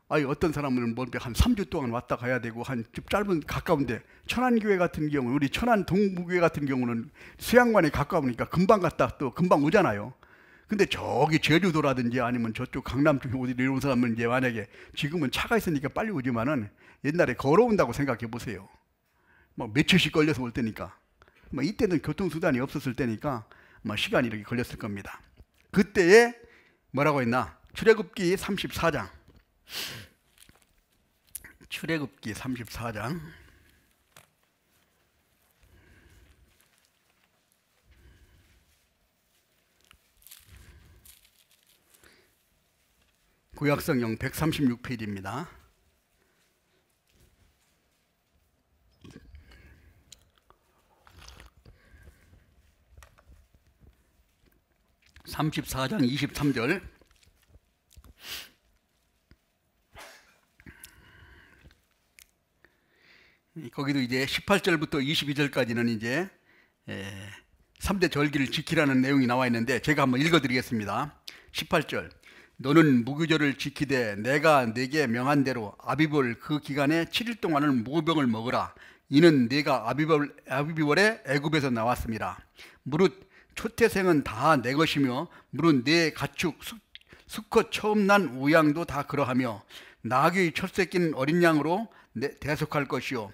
아니, 어떤 사람은 뭐 한 3주 동안 왔다 가야 되고, 한 짧은 가까운데, 천안교회 같은 경우는, 우리 천안 동부교회 같은 경우는 수양관에 가까우니까 금방 갔다 또 금방 오잖아요. 근데 저기 제주도라든지 아니면 저쪽 강남 쪽에 어디 이런 사람은 이제 만약에 지금은 차가 있으니까 빨리 오지만은 옛날에 걸어온다고 생각해 보세요. 뭐 며칠씩 걸려서 올 때니까. 뭐 이때는 교통수단이 없었을 때니까 뭐 시간이 이렇게 걸렸을 겁니다. 그때에 뭐라고 했나? 출애굽기 34장. 출애굽기 34장. 구약성경 136페이지입니다. (34장) 23절. 거기도 이제 18절부터 22절까지는 이제 3대 절기를 지키라는 내용이 나와 있는데 제가 한번 읽어드리겠습니다. 18절. 너는 무교절을 지키되 내가 네게 명한 대로 아비볼 그 기간에 7일 동안은 무교병을 먹으라. 이는 네가 아비월에 애굽에서 나왔습니다. 무릇 초태생은 다 내 것이며 무릇 네 가축 수컷 처음 난 우양도 다 그러하며 나귀의 첫 새끼는 어린 양으로 대속할 것이요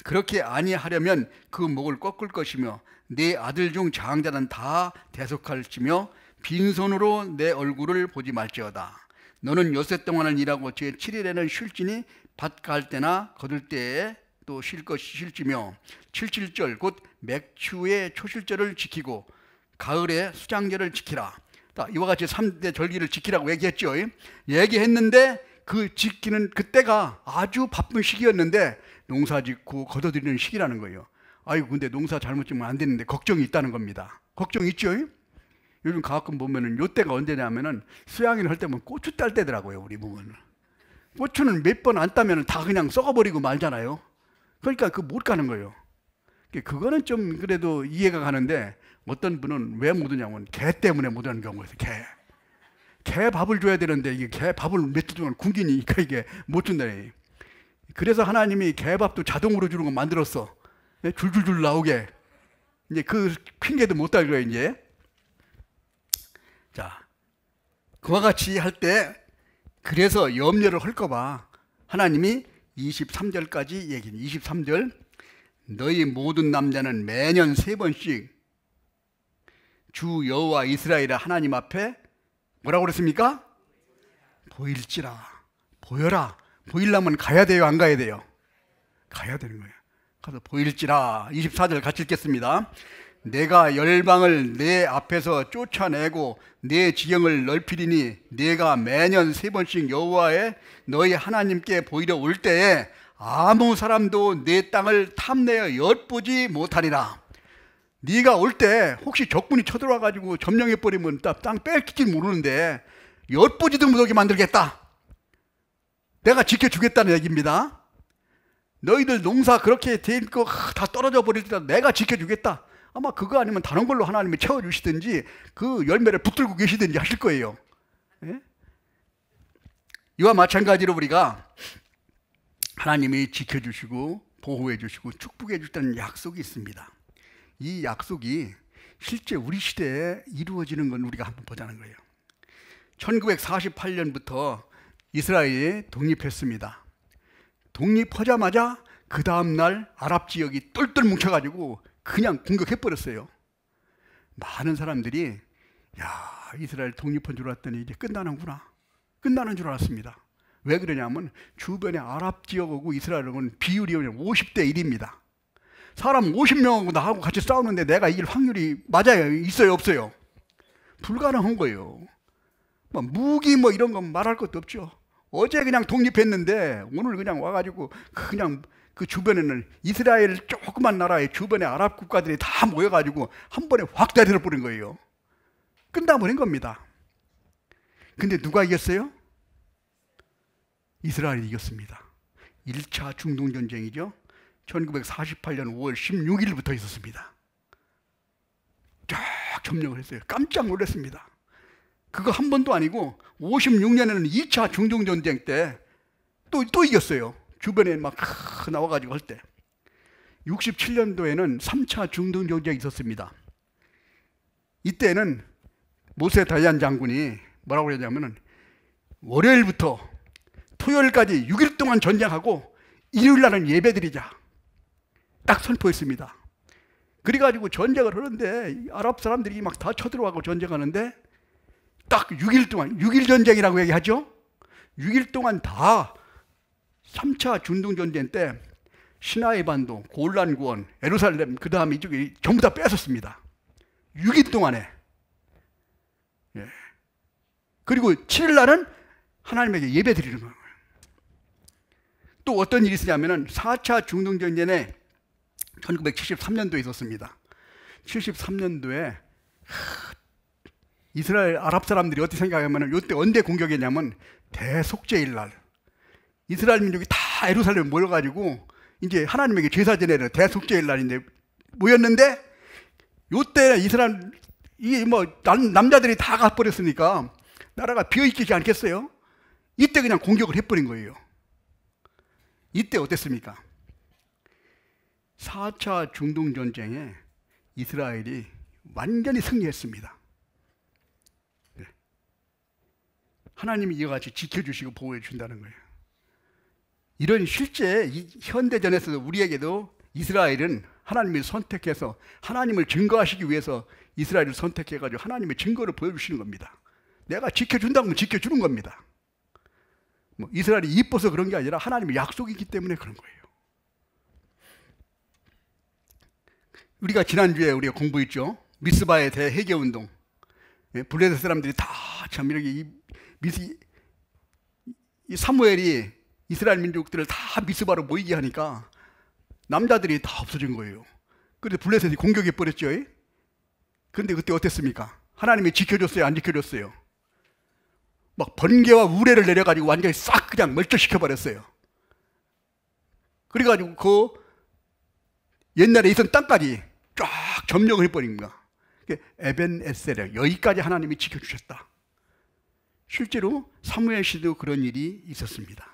그렇게 아니하려면 그 목을 꺾을 것이며 네 아들 중 장자는 다 대속할지며 빈손으로 내 얼굴을 보지 말지어다. 너는 엿새 동안을 일하고 제 7일에는 쉴지니 밭 갈 때나 거둘 때에 또 쉴지며 77절 곧 맥추의 초실절을 지키고 가을에 수장절을 지키라. 이와 같이 3대 절기를 지키라고 얘기했죠. 얘기했는데 그 지키는 그때가 아주 바쁜 시기였는데 농사 짓고 거둬들이는 시기라는 거예요. 아이고, 근데 농사 잘못 지으면 안 되는데 걱정이 있다는 겁니다. 걱정 있죠? 요즘 가끔 보면은 요때가 언제냐면은 수양일 할 때면 고추 딸 때더라고요. 우리 보면은 고추는 몇 번 안 따면은 다 그냥 썩어버리고 말잖아요. 그러니까 그 못 가는 거예요. 그거는 좀 그래도 이해가 가는데 어떤 분은 왜 못 오냐면 개 때문에 못 오는 경우가 있어요. 개 밥을 줘야 되는데 이게 개 밥을 며칠 동안 굶기니까 이게 못 준다. 그래서 하나님이 개밥도 자동으로 주는 거 만들었어. 줄줄줄 나오게. 이제 그 핑계도 못 달고요, 이제. 자, 그와 같이 할 때 그래서 염려를 할까봐 하나님이 23절까지 얘기해. 23절. 너희 모든 남자는 매년 3번씩 주 여호와 이스라엘의 하나님 앞에 뭐라고 그랬습니까? 보일지라. 보여라. 보이려면 가야 돼요, 안 가야 돼요? 가야 되는 거예요. 가서 보일지라. 24절 같이 읽겠습니다. 내가 열방을 내 앞에서 쫓아내고 내 지경을 넓히리니 내가 매년 3번씩 여호와의 너희 하나님께 보이려 올 때에 아무 사람도 내 땅을 탐내어 엿보지 못하리라. 네가 올 때 혹시 적군이 쳐들어와 가지고 점령해 버리면 땅 뺏길지 모르는데 엿보지도 못하게 만들겠다. 내가 지켜주겠다는 얘기입니다. 너희들 농사 그렇게 된 거 다 떨어져 버릴 때 내가 지켜주겠다. 아마 그거 아니면 다른 걸로 하나님이 채워주시든지 그 열매를 붙들고 계시든지 하실 거예요. 예? 이와 마찬가지로 우리가 하나님이 지켜주시고 보호해 주시고 축복해 주시다는 약속이 있습니다. 이 약속이 실제 우리 시대에 이루어지는 건 우리가 한번 보자는 거예요. 1948년부터 이스라엘이 독립했습니다. 독립하자마자 그 다음날 아랍 지역이 똘똘 뭉쳐가지고 그냥 공격해버렸어요. 많은 사람들이 이스라엘 독립한 줄 알았더니 이제 끝나는구나. 끝나는 줄 알았습니다. 왜 그러냐면 주변에 아랍 지역하고 이스라엘은 비율이 50대 1입니다. 사람 50명하고 나하고 같이 싸우는데 내가 이길 확률이 맞아요? 있어요? 없어요? 불가능한 거예요. 무기 이런 건 말할 것도 없죠. 어제 그냥 독립했는데 오늘 그냥 와가지고 그냥 그 주변에는 이스라엘 조그만 나라의 주변에 아랍 국가들이 다 모여가지고 한 번에 확 때려 버린 거예요. 끝나버린 겁니다. 근데 누가 이겼어요? 이스라엘이 이겼습니다. 1차 중동전쟁이죠. 1948년 5월 16일부터 있었습니다. 쫙 점령을 했어요. 깜짝 놀랐습니다. 그거 한 번도 아니고 56년에는 2차 중동전쟁 때 또 이겼어요. 주변에 막 나와가지고 할 때. 67년도에는 3차 중동전쟁이 있었습니다. 이때는 모세 다얀 장군이 뭐라고 그랬냐면은 월요일부터 토요일까지 6일 동안 전쟁하고 일요일 날은 예배드리자 딱 선포했습니다. 그래가지고 전쟁을 하는데 아랍 사람들이 막 다 쳐들어가고 전쟁하는데 딱 6일 동안, 6일 전쟁이라고 얘기하죠. 6일 동안 다 3차 중동전쟁 때 시나이 반도, 골란 구원, 예루살렘, 그 다음에 이쪽에 전부 다 뺏었습니다. 6일 동안에. 예. 그리고 7일 날은 하나님에게 예배 드리는 거예요. 또 어떤 일이 있었냐면은 4차 중동전쟁에 1973년도에 있었습니다. 73년도에 이스라엘 아랍 사람들이 어떻게 생각하냐면 이때 언제 공격했냐면 대속죄일 날 이스라엘 민족이 다 예루살렘에 모여가지고 이제 하나님에게 제사 지내는 대속죄일 날인데 모였는데 이때 이스라엘 이 뭐 남자들이 다 가버렸으니까 나라가 비어있지 않겠어요? 이때 그냥 공격을 해버린 거예요. 이때 어땠습니까? 4차 중동전쟁에 이스라엘이 완전히 승리했습니다. 하나님이 이와 같이 지켜주시고 보호해 준다는 거예요. 이런 실제 현대전에서도 우리에게도 이스라엘은 하나님이 선택해서 하나님을 증거하시기 위해서 이스라엘을 선택해가지고 하나님의 증거를 보여주시는 겁니다. 내가 지켜준다면 지켜주는 겁니다. 뭐 이스라엘이 이뻐서 그런 게 아니라 하나님의 약속이기 때문에 그런 거예요. 우리가 지난주에 우리가 공부했죠. 미스바의 대해계운동. 블레셋 사람들이 다 참 이렇게 이 사무엘이 이스라엘 민족들을 다 미스바로 모이게 하니까 남자들이 다 없어진 거예요. 그런데 블레셋이 공격해 버렸죠. 그런데 그때 어땠습니까? 하나님이 지켜줬어요? 안 지켜줬어요? 막 번개와 우레를 내려가지고 완전히 싹 그냥 멀쩡시켜 버렸어요. 그래가지고 그 옛날에 있던 땅까지 쫙 점령을 해버린 거야. 에벤에셀에 여기까지 하나님이 지켜주셨다. 실제로 사무엘 씨도 그런 일이 있었습니다.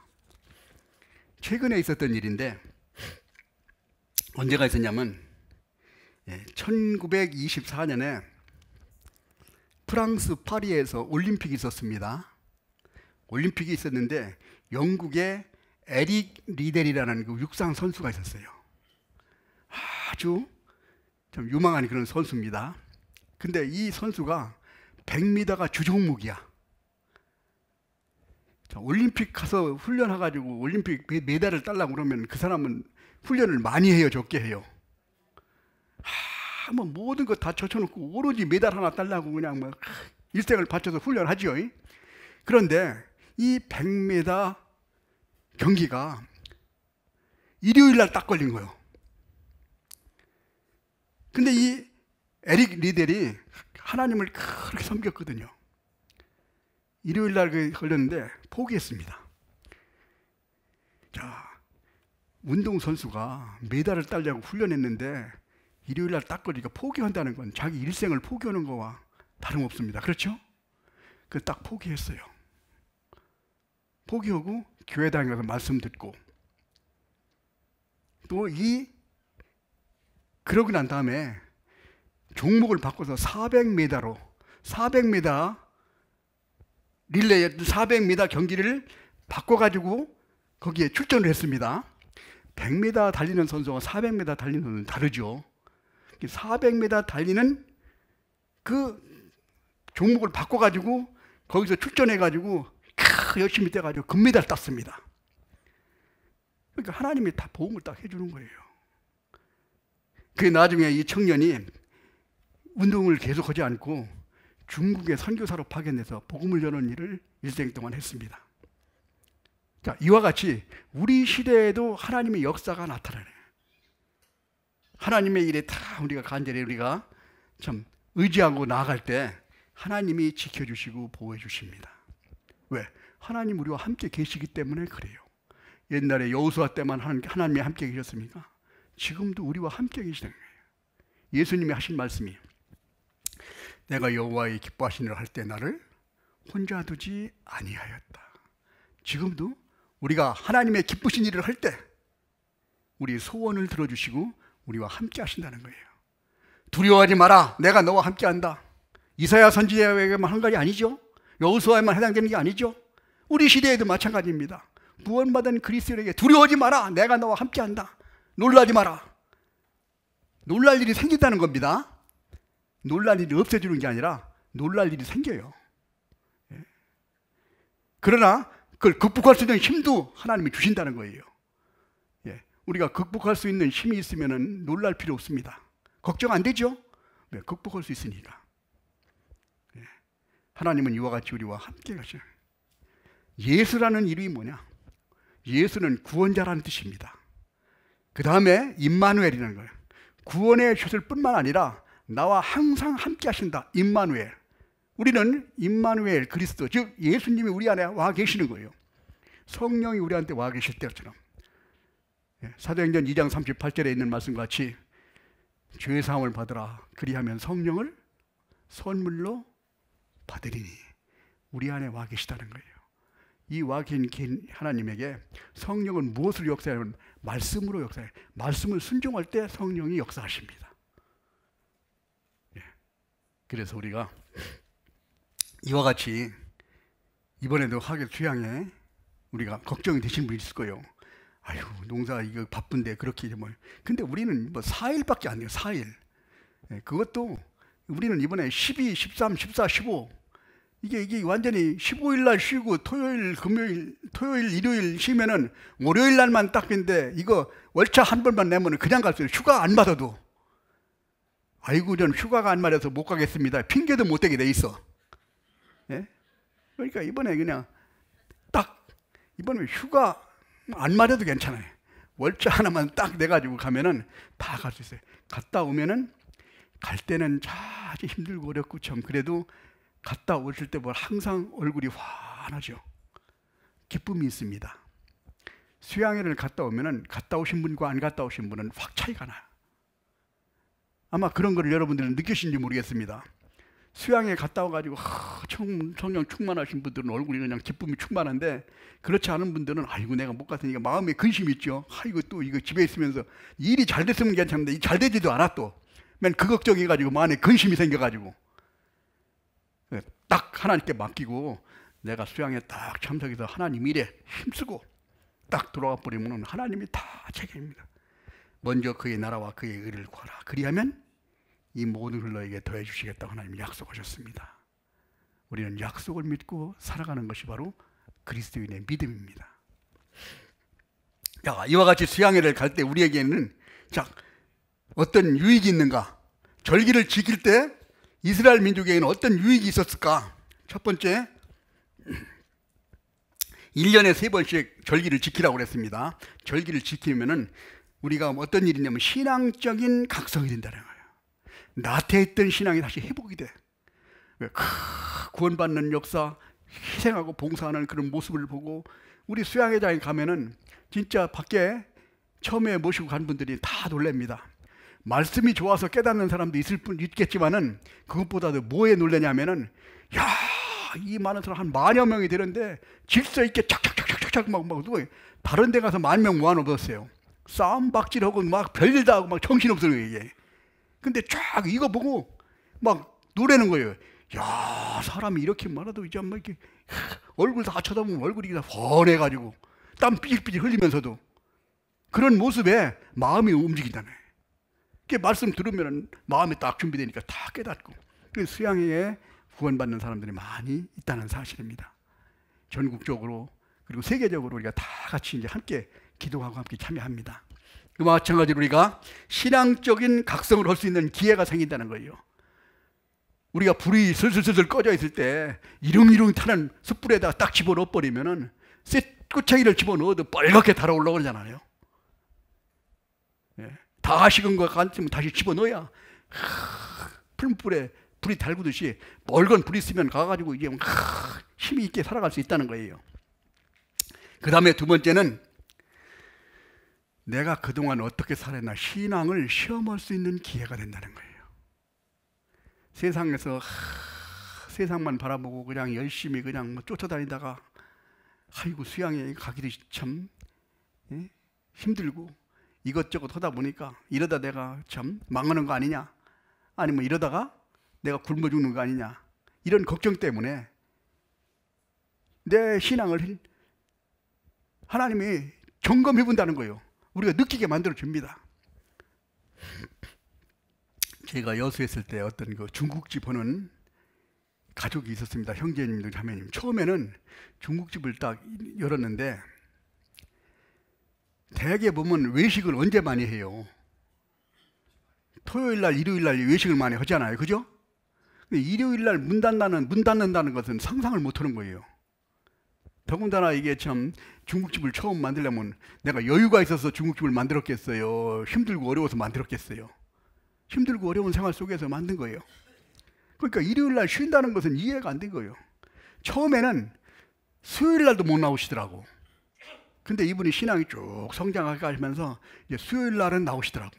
최근에 있었던 일인데 언제가 있었냐면 1924년에 프랑스 파리에서 올림픽이 있었습니다. 올림픽이 있었는데 영국의 에릭 리델이라는 그 육상 선수가 있었어요. 아주 좀 유망한 그런 선수입니다. 근데 이 선수가 100m가 주종목이야. 올림픽 가서 훈련해가지고 올림픽 메달을 따려고 그러면 그 사람은 훈련을 많이 해요, 적게 해요. 뭐 모든 거 다 젖혀놓고 오로지 메달 하나 따려고 그냥 막 일생을 바쳐서 훈련하죠. 그런데 이 100m 경기가 일요일 날 딱 걸린 거예요. 근데 이 에릭 리델이 하나님을 그렇게 섬겼거든요. 일요일 날 걸렸는데 포기했습니다. 자, 운동선수가 메달을 따려고 훈련했는데 일요일 날 딱 걸리니까 포기한다는 건 자기 일생을 포기하는 거와 다름없습니다. 그렇죠? 그 딱 포기했어요. 포기하고 교회 다니면서 말씀 듣고 또 그러고 난 다음에 종목을 바꿔서 400m로 400m 릴레이 400m 경기를 바꿔가지고 거기에 출전을 했습니다. 100m 달리는 선수와 400m 달리는 선수는 다르죠. 400m 달리는 그 종목을 바꿔가지고 거기서 출전해가지고 열심히 뛰어가지고 금메달 땄습니다. 그러니까 하나님이 다 보험을 딱 해주는 거예요. 그 나중에 이 청년이 운동을 계속하지 않고 중국의 선교사로 파견돼서 복음을 전하는 일을 일생 동안 했습니다. 자, 이와 같이 우리 시대에도 하나님의 역사가 나타나요. 하나님의 일에 다 우리가 간절히 우리가 참 의지하고 나아갈 때 하나님이 지켜주시고 보호해 주십니다. 왜? 하나님 우리와 함께 계시기 때문에 그래요. 옛날에 여호수아 때만 하나님이 함께 계셨습니까? 지금도 우리와 함께 계시다는 거예요. 예수님이 하신 말씀이 내가 여호와의 기뻐하시는 일을 할 때 나를 혼자 두지 아니하였다. 지금도 우리가 하나님의 기쁘신 일을 할 때 우리 소원을 들어주시고 우리와 함께 하신다는 거예요. 두려워하지 마라. 내가 너와 함께 한다. 이사야 선지자에게만 한 가지 아니죠. 여호수아에만 해당되는 게 아니죠. 우리 시대에도 마찬가지입니다. 구원받은 그리스도인에게 두려워하지 마라. 내가 너와 함께 한다. 놀라지 마라. 놀랄 일이 생긴다는 겁니다. 놀랄 일이 없어지는 게 아니라 놀랄 일이 생겨요. 그러나 그걸 극복할 수 있는 힘도 하나님이 주신다는 거예요. 우리가 극복할 수 있는 힘이 있으면 놀랄 필요 없습니다. 걱정 안 되죠? 왜? 극복할 수 있으니까. 하나님은 이와 같이 우리와 함께 가시는 거예요. 예수라는 이름이 뭐냐? 예수는 구원자라는 뜻입니다. 그 다음에 임마누엘이라는 거예요. 구원의 셔틀 뿐만 아니라 나와 항상 함께 하신다. 임마누엘. 우리는 임마누엘 그리스도, 즉 예수님이 우리 안에 와 계시는 거예요. 성령이 우리한테 와 계실 때처럼. 사도행전 2장 38절에 있는 말씀과 같이 죄사함을 받으라. 그리하면 성령을 선물로 받으리니. 우리 안에 와 계시다는 거예요. 이 와 계신 하나님에게 성령은 무엇을 역사하냐면 말씀으로 역사해요. 말씀을 순종할 때 성령이 역사하십니다. 그래서 우리가 이와 같이 이번에도 하계 수양에 우리가 걱정이 되신 분이 있을 거예요. 아유, 농사 이거 바쁜데 그렇게 뭐. 근데 우리는 뭐 4일밖에 안 돼요. 4일. 그것도 우리는 이번에 12, 13, 14, 15 이게 완전히 15일 날 쉬고 토요일, 금요일, 토요일, 일요일 쉬면은 월요일 날만 딱 빈데 이거 월차 한 번만 내면은 그냥 갈 수 있어요. 휴가 안 받아도. 아이고, 전 휴가가 안 맞아서 못 가겠습니다. 핑계도 못 대게 돼 있어. 그러니까 이번에 그냥 딱 이번에 휴가 안 맞아도 괜찮아요. 월차 하나만 딱 내가지고 가면은 다 갈 수 있어요. 갔다 오면은 갈 때는 아주 힘들고 어렵고 참 그래도 갔다 오실 때 항상 얼굴이 환하죠. 기쁨이 있습니다. 수양회를 갔다 오면은 갔다 오신 분과 안 갔다 오신 분은 확 차이가 나요. 아마 그런 걸 여러분들은 느끼신지 모르겠습니다. 수양회 갔다 와가지고 성령 충만하신 분들은 얼굴이 그냥 기쁨이 충만한데 그렇지 않은 분들은 아이고 내가 못 갔으니까 마음에 근심이 있죠. 아이고 또 이거 집에 있으면서 일이 잘 됐으면 괜찮은데 잘 되지도 않아 또. 맨 그 걱정해가지고 마음에 근심이 생겨가지고 딱 하나님께 맡기고 내가 수양에 딱 참석해서 하나님 일에 힘쓰고 딱 돌아와 버리면 하나님이 다 책임입니다. 먼저 그의 나라와 그의 의를 구하라. 그리하면 이 모든 걸 너에게 더해 주시겠다고 하나님이 약속하셨습니다. 우리는 약속을 믿고 살아가는 것이 바로 그리스도인의 믿음입니다. 자, 이와 같이 수양회를 갈 때 우리에게는 어떤 유익이 있는가? 절기를 지킬 때 이스라엘 민족에게는 어떤 유익이 있었을까? 첫 번째, 1년에 3번씩 절기를 지키라고 그랬습니다. 절기를 지키면은 우리가 어떤 일이 있냐면 신앙적인 각성이 된다는 거예요. 나태했던 신앙이 다시 회복이 돼. 구원받는 역사, 희생하고 봉사하는 그런 모습을 보고 우리 수양회장에 가면은 진짜 밖에 처음에 모시고 간 분들이 다 놀랍니다. 말씀이 좋아서 깨닫는 사람도 있겠지만은 그것보다도 뭐에 놀라냐면은 야, 이 많은 사람 한 10,000여 명이 되는데 질서 있게 착착착착착 막 누가 다른 데 가서 10,000명 모아놓았어요. 싸움 박질하고 막 별일 다 하고 막 정신없어요 이게. 근데 쫙 이거 보고 막 노래는 거예요. 야, 사람이 이렇게 많아도 이제 막 이렇게 얼굴 다 쳐다보면 얼굴이 다 훤해가지고 땀 삐질삐질 흘리면서도 그런 모습에 마음이 움직인다네. 이렇게 말씀 들으면 마음이 딱 준비되니까 다 깨닫고. 그래서 수양회에 구원받는 사람들이 많이 있다는 사실입니다. 전국적으로 그리고 세계적으로 우리가 다 같이 이제 함께 기도하고 함께 참여합니다. 그 마찬가지로 우리가 신앙적인 각성을 할 수 있는 기회가 생긴다는 거예요. 우리가 불이 슬슬슬슬 꺼져 있을 때 이릉이릉 타는 숯불에다가 딱 집어넣어 버리면은 쇠꼬챙이를 집어넣어도 빨갛게 달아올라 그러잖아요. 다 식은 것 같으면 다시 집어넣어야 풀불에 불이 달구듯이 멀건 불이 있으면 가가지고 이게 힘이 있게 살아갈 수 있다는 거예요. 그 다음에 두 번째는 내가 그동안 어떻게 살았나 신앙을 시험할 수 있는 기회가 된다는 거예요. 세상에서 세상만 바라보고 그냥 열심히 그냥 뭐 쫓아다니다가 아이고 수양회 가기도 참 힘들고 이것저것 하다 보니까 이러다 내가 참 망하는 거 아니냐, 아니면 이러다가 내가 굶어 죽는 거 아니냐, 이런 걱정 때문에 내 신앙을 하나님이 점검해 본다는 거예요. 우리가 느끼게 만들어 줍니다. 제가 여수했을 때 어떤 그 중국집 하는 가족이 있었습니다. 형제님들, 자매님. 처음에는 중국집을 딱 열었는데 대개 보면 외식을 언제 많이 해요? 토요일날, 일요일날 외식을 많이 하잖아요. 그죠? 일요일날 문 닫는다는 것은 상상을 못 하는 거예요. 더군다나 이게 참 중국집을 처음 만들려면 내가 여유가 있어서 중국집을 만들었겠어요? 힘들고 어려워서 만들었겠어요? 힘들고 어려운 생활 속에서 만든 거예요. 그러니까 일요일날 쉰다는 것은 이해가 안 된 거예요. 처음에는 수요일날도 못 나오시더라고. 근데 이분이 신앙이 쭉 성장하면서 이제 수요일날은 나오시더라고.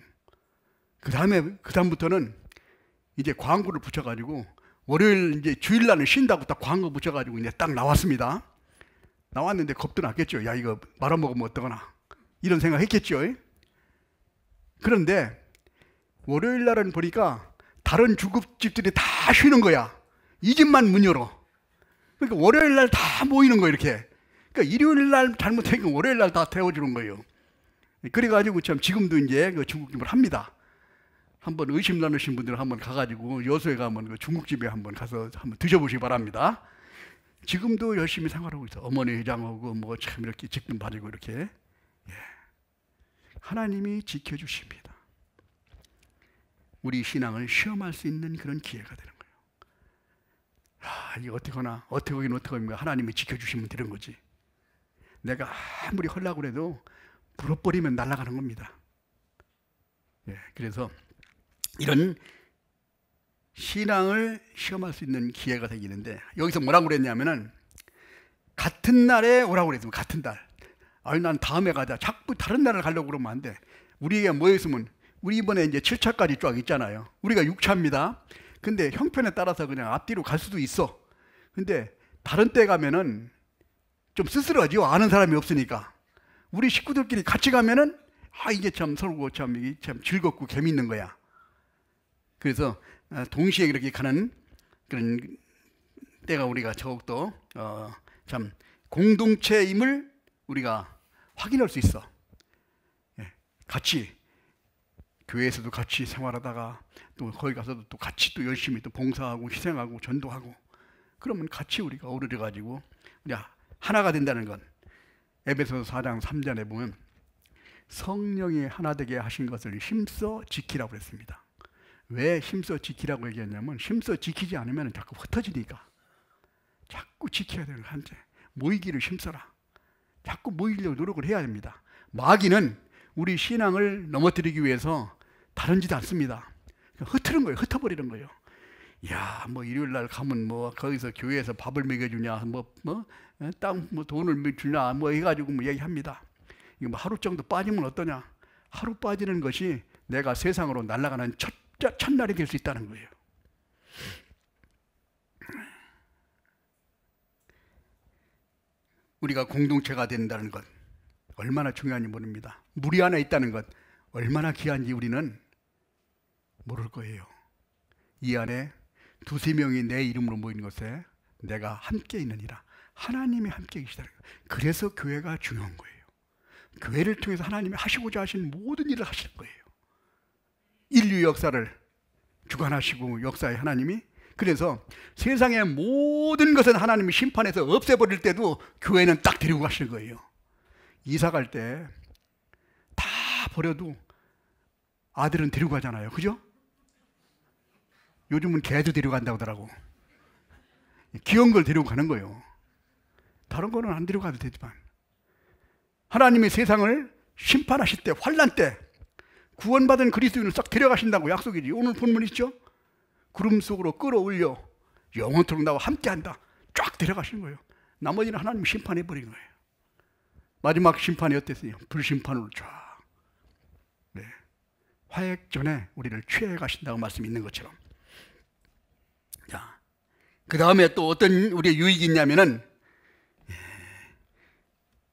그다음부터는 이제 광고를 붙여가지고 월요일 이제 주일날은 쉰다고 딱 광고 붙여가지고 이제 딱 나왔습니다. 나왔는데 겁도 났겠죠. 야, 이거 말아먹으면 어떡하나 이런 생각 했겠죠. 그런데 월요일 날은 보니까 다른 중국집들이 다 쉬는 거야. 이 집만 문 열어. 그러니까 월요일 날 다 모이는 거예요. 이렇게. 그러니까 일요일 날 잘못하니까 월요일 날 다 태워주는 거예요. 그래가지고 참 지금도 이제 그 중국집을 합니다. 한번 의심 나누신 분들은 한번 가가지고 여수에 가면 그 중국집에 한번 가서 한번 드셔보시기 바랍니다. 지금도 열심히 생활하고 있어. 어머니 회장하고 뭐 참 이렇게 직분 받고 이렇게. 예. 하나님이 지켜주십니다. 우리 신앙을 시험할 수 있는 그런 기회가 되는 거예요. 이거 어떻게나 어떻게 하면 하나님이 지켜주시면 되는 거지. 내가 아무리 하려고 해도 불어버리면 날아가는 겁니다. 예, 그래서 이런 신앙을 시험할 수 있는 기회가 생기는데 여기서 뭐라고 그랬냐면은 같은 날에 오라고 그랬으면 같은 날. 아니 난 다음에 가자. 자꾸 다른 날을 가려고 그러면 안 돼. 우리가 뭐였으면 우리 이번에 이제 7차까지 쫙 있잖아요. 우리가 6차입니다. 근데 형편에 따라서 그냥 앞뒤로 갈 수도 있어. 근데 다른 때 가면은 좀 쓸쓸하죠. 아는 사람이 없으니까. 우리 식구들끼리 같이 가면은 이게 참 서로 참 즐겁고 재밌는 거야. 그래서 동시에 이렇게 가는 그런 때가 우리가 더욱더 참 공동체임을 우리가 확인할 수 있어. 같이 교회에서도 같이 생활하다가 또 거기 가서도 또 같이 또 열심히 또 봉사하고 희생하고 전도하고 그러면 같이 우리가 어우러져 가지고 우리 하나가 된다는 건 에베소서 4장 3절에 보면 성령이 하나 되게 하신 것을 힘써 지키라고 했습니다. 왜 힘써 지키라고 얘기했냐면 힘써 지키지 않으면 자꾸 흩어지니까 자꾸 지켜야 되는 거야. 모이기를 힘써라. 자꾸 모이려고 노력을 해야 됩니다. 마귀는 우리 신앙을 넘어뜨리기 위해서 다른 짓 않습니다. 흩트는 거예요. 흩어버리는 거예요. 야, 뭐 일요일 날 가면 뭐 거기서 교회에서 밥을 먹여주냐, 땅 돈을 주냐, 뭐 해가지고 뭐 얘기합니다. 이거 뭐 하루 정도 빠지면 어떠냐? 하루 빠지는 것이 내가 세상으로 날아가는 첫날이 될 수 있다는 거예요. 우리가 공동체가 된다는 것 얼마나 중요한지 모릅니다. 무리 안에 있다는 것 얼마나 귀한지 우리는 모를 거예요. 이 안에 두세 명이 내 이름으로 모이는 것에 내가 함께 있느니라. 하나님이 함께 계시다는 거예요. 그래서 교회가 중요한 거예요. 교회를 통해서 하나님이 하시고자 하신 모든 일을 하시는 거예요. 인류 역사를 주관하시고 역사의 하나님이, 그래서 세상의 모든 것은 하나님이 심판해서 없애버릴 때도 교회는 딱 데리고 가시는 거예요. 이사 갈 때 다 버려도 아들은 데리고 가잖아요. 그죠? 요즘은 개도 데리고 간다고 하더라고. 귀여운 걸 데리고 가는 거예요. 다른 거는 안 데리고 가도 되지만 하나님이 세상을 심판하실 때, 환난 때 구원받은 그리스도인을 싹 데려가신다고 약속이지. 오늘 본문 있죠? 구름 속으로 끌어올려 영원토록 나와 함께한다. 쫙 데려가시는 거예요. 나머지는 하나님이 심판해버린 거예요. 마지막 심판이 어땠어요? 불심판으로 쫙 화해 전에 우리를 취해 가신다고 말씀이 있는 것처럼. 자, 그 다음에 또 어떤 우리의 유익이 있냐면은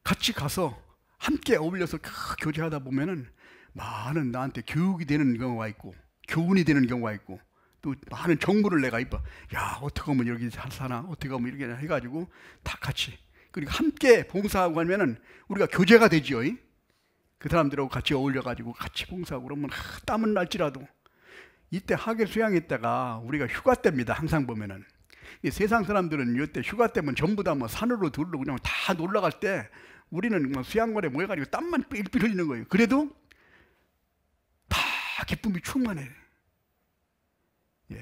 같이 가서 함께 어울려서 교제하다 보면은 많은 나한테 교육이 되는 경우가 있고 교훈이 되는 경우가 있고 또 많은 정보를 내가 야 어떻게 하면 이렇게 잘 사나 어떻게 하면 이렇게 해가지고 다 같이 그리고 함께 봉사하고 하면은 우리가 교제가 되지요. 그 사람들하고 같이 어울려가지고 같이 봉사하고 그러면 땀은 날지라도 이때 하계 수양했다가 우리가 휴가 때입니다. 항상 보면은 이 세상 사람들은 이때 휴가 때면 전부 다 뭐 산으로 들로 그냥 다 놀러 갈 때 우리는 뭐 수양관에 모여가지고 땀만 삘삘 흘리는 거예요. 그래도 다 기쁨이 충만해. 예.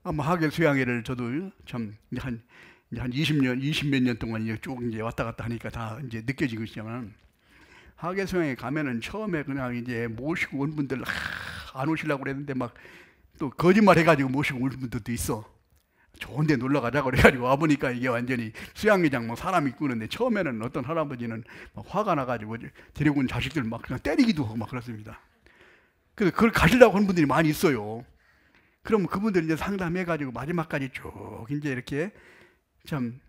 아마 하계 수양회를 저도 참 한 20년, 20몇 년 동안 이제 쭉 이제 왔다 갔다 하니까 다 이제 느껴지고 있지만 하계 수양회 가면은 처음에 그냥 이제 모시고 온 분들 안 오시려고 그랬는데 막 또 거짓말 해가지고 모시고 온 분들도 있어. 좋은데 놀러 가자고 그래가지고 와보니까 이게 완전히 수양회장 뭐 사람이 있는데 처음에는 어떤 할아버지는 막 화가 나가지고 데리고 온 자식들 막 그냥 때리기도 하고 막 그렇습니다. 그래서 그걸 가시려고 하는 분들이 많이 있어요. 그러면 그분들 이제 상담해가지고 마지막까지 쭉 이제 이렇게 참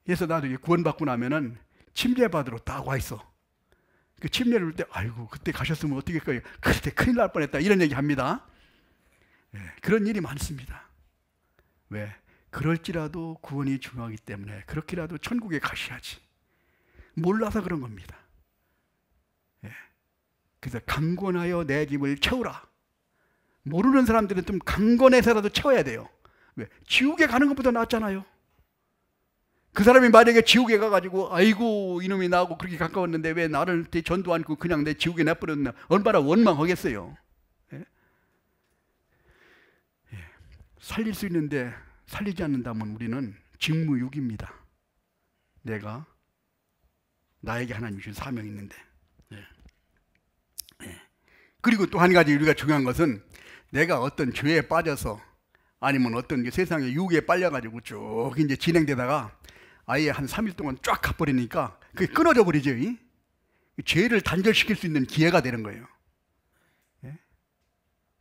해서 나도 이제 구원받고 나면은 침례받으러 딱 와 있어. 그 침례를 올 때 아이고 그때 가셨으면 어떻게 할까요? 그때 큰일 날 뻔했다 이런 얘기 합니다. 네, 그런 일이 많습니다. 왜? 그럴지라도 구원이 중요하기 때문에 그렇게라도 천국에 가셔야지. 몰라서 그런 겁니다. 예. 그래서 강권하여 내 집을 채우라. 모르는 사람들은 좀 강권해서라도 채워야 돼요. 왜? 지옥에 가는 것보다 낫잖아요. 그 사람이 만약에 지옥에 가가지고 아이고 이놈이 나하고 그렇게 가까웠는데 왜 나를 전도 않고 그냥 내 지옥에 내버렸나 얼마나 원망하겠어요. 예? 예. 살릴 수 있는데 살리지 않는다면 우리는 직무유기입니다. 내가 나에게 하나님 주신 사명이 있는데. 예. 예. 그리고 또 한 가지 우리가 중요한 것은 내가 어떤 죄에 빠져서 아니면 어떤 세상의 유혹에 빨려가지고 쭉 이제 진행되다가 아예 한 3일 동안 쫙 가버리니까 그게 끊어져 버리죠. 죄를 단절시킬 수 있는 기회가 되는 거예요. 예?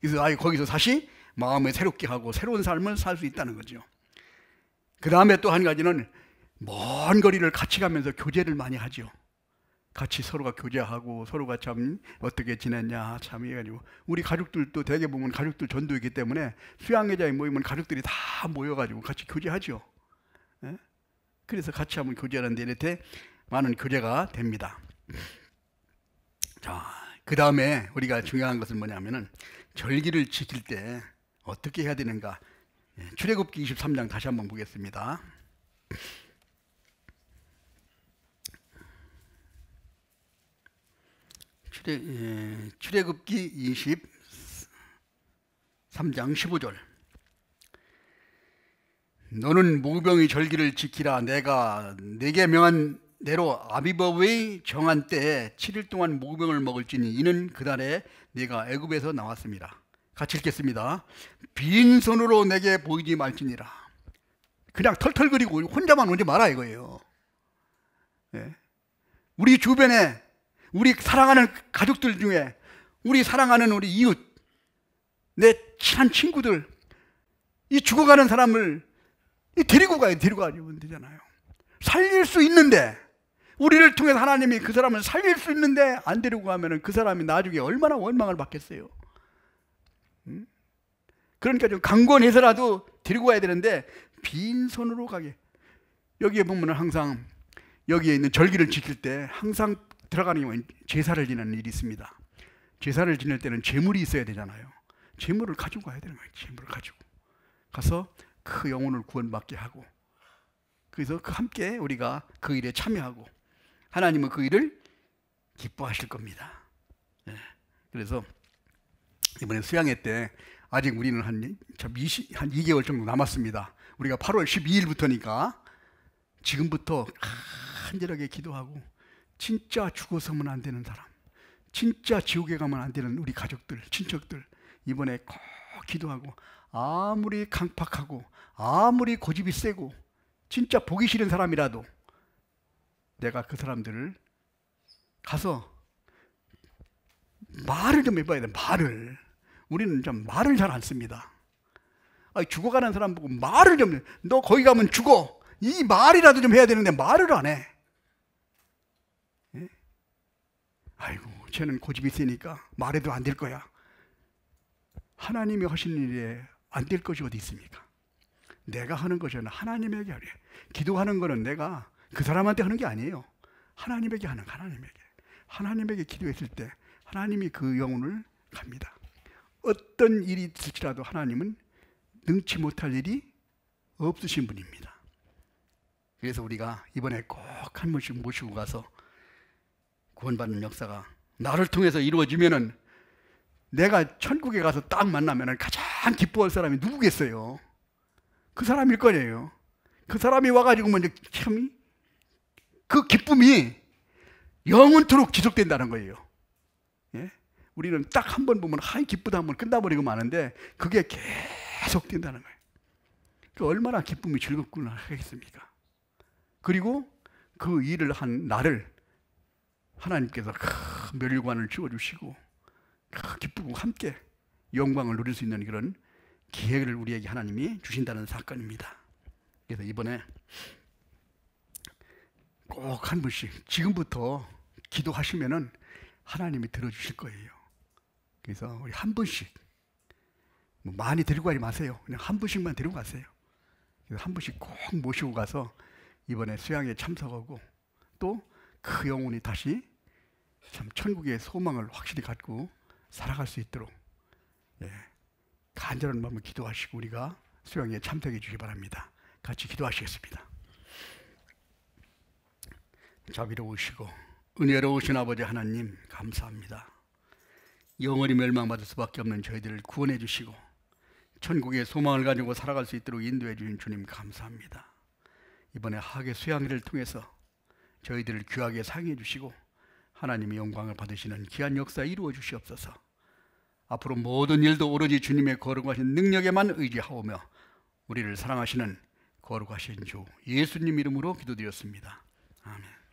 그래서 아예 거기서 다시 마음을 새롭게 하고 새로운 삶을 살 수 있다는 거죠. 그 다음에 또 한 가지는 먼 거리를 같이 가면서 교제를 많이 하죠. 같이 서로가 교제하고 서로가 참 어떻게 지냈냐 참 해가지고 우리 가족들도 대개 보면 가족들 전도이기 때문에 수양회자에 모이면 가족들이 다 모여가지고 같이 교제하죠. 예? 그래서 같이 한번 교제하는데 이렇게 많은 교제가 됩니다. 자, 그 다음에 우리가 중요한 것은 뭐냐면은 절기를 지킬 때 어떻게 해야 되는가. 출애굽기 23장 다시 한번 보겠습니다. 출애굽기 23장 15절. 너는 무병의 절기를 지키라. 내가 네게 명한 대로 아비법의 정한 때에 7일 동안 무병을 먹을지니 이는 그날에 네가 애굽에서 나왔습니다. 같이 읽겠습니다. 빈손으로 내게 보이지 말지니라. 그냥 털털거리고 혼자만 오지 마라 이거예요. 네. 우리 주변에 우리 사랑하는 가족들 중에 우리 사랑하는 우리 이웃 내 친한 친구들 이 죽어가는 사람을 데리고 가면 되잖아요. 살릴 수 있는데 우리를 통해서 하나님이 그 사람을 살릴 수 있는데 안 데리고 가면 그 사람이 나중에 얼마나 원망을 받겠어요. 그러니까 좀 강권해서라도 데리고 가야 되는데 빈손으로 가게. 여기에 보면 항상 여기에 있는 절기를 지킬 때 항상 들어가는 제사를 지내는 일이 있습니다. 제사를 지낼 때는 제물이 있어야 되잖아요. 제물을 가지고 가야 되는 거예요. 제물을 가지고 가서 그 영혼을 구원받게 하고 그래서 함께 우리가 그 일에 참여하고 하나님은 그 일을 기뻐하실 겁니다. 네. 그래서 이번에 수양회 때 아직 우리는 한 2개월 정도 남았습니다. 우리가 8월 12일부터니까 지금부터 간절하게 기도하고 진짜 죽어서면 안 되는 사람, 진짜 지옥에 가면 안 되는 우리 가족들, 친척들 이번에 꼭 기도하고 아무리 강팍하고 아무리 고집이 세고 진짜 보기 싫은 사람이라도 내가 그 사람들을 가서 말을 좀 해봐야 돼. 말을. 우리는 좀 말을 잘 안 씁니다. 죽어가는 사람 보고 말을 좀, 너 거기 가면 죽어, 이 말이라도 좀 해야 되는데 말을 안 해. 예? 아이고, 쟤는 고집이 세니까 말해도 안 될 거야. 하나님이 하신 일에 안 될 것이 어디 있습니까? 내가 하는 것은 하나님에게 하래. 기도하는 거는 내가 그 사람한테 하는 게 아니에요. 하나님에게 하는, 하나님에게 기도했을 때 하나님이 그 영혼을 갑니다. 어떤 일이 있을지라도 하나님은 능치 못할 일이 없으신 분입니다. 그래서 우리가 이번에 꼭 한 번씩 모시고 가서 구원받는 역사가 나를 통해서 이루어지면은, 내가 천국에 가서 딱 만나면은 가장 기뻐할 사람이 누구겠어요? 그 사람일 거예요. 그 사람이 와가지고 먼저 참 그 기쁨이 영원토록 지속된다는 거예요. 예? 우리는 딱 한 번 보면 하이 기쁘다 한번 끝나버리고 마는데 그게 계속 된다는 거예요. 그 얼마나 기쁨이 즐겁구나 하겠습니까? 그리고 그 일을 한 나를 하나님께서 큰 멸관을 주어주시고 기쁘고 함께 영광을 누릴 수 있는 그런 기회를 우리에게 하나님이 주신다는 사건입니다. 그래서 이번에 꼭 한 번씩 지금부터 기도하시면은 하나님이 들어주실 거예요. 그래서 우리 한 번씩, 많이 데리고 가지 마세요. 그냥 한 번씩만 데리고 가세요. 그래서 한 번씩 꼭 모시고 가서 이번에 수양에 참석하고 또 그 영혼이 다시 참 천국의 소망을 확실히 갖고 살아갈 수 있도록 간절한 마음을 기도하시고 우리가 수양에 참석해 주시기 바랍니다. 같이 기도하시겠습니다. 자비로우시고 은혜로우신 아버지 하나님, 감사합니다. 영원히 멸망받을 수밖에 없는 저희들을 구원해 주시고 천국의 소망을 가지고 살아갈 수 있도록 인도해 주신 주님 감사합니다. 이번에 하계 수양회를 통해서 저희들을 귀하게 사용해 주시고 하나님의 영광을 받으시는 귀한 역사 이루어 주시옵소서. 앞으로 모든 일도 오로지 주님의 거룩하신 능력에만 의지하오며 우리를 사랑하시는 거룩하신 주 예수님 이름으로 기도드렸습니다. 아멘.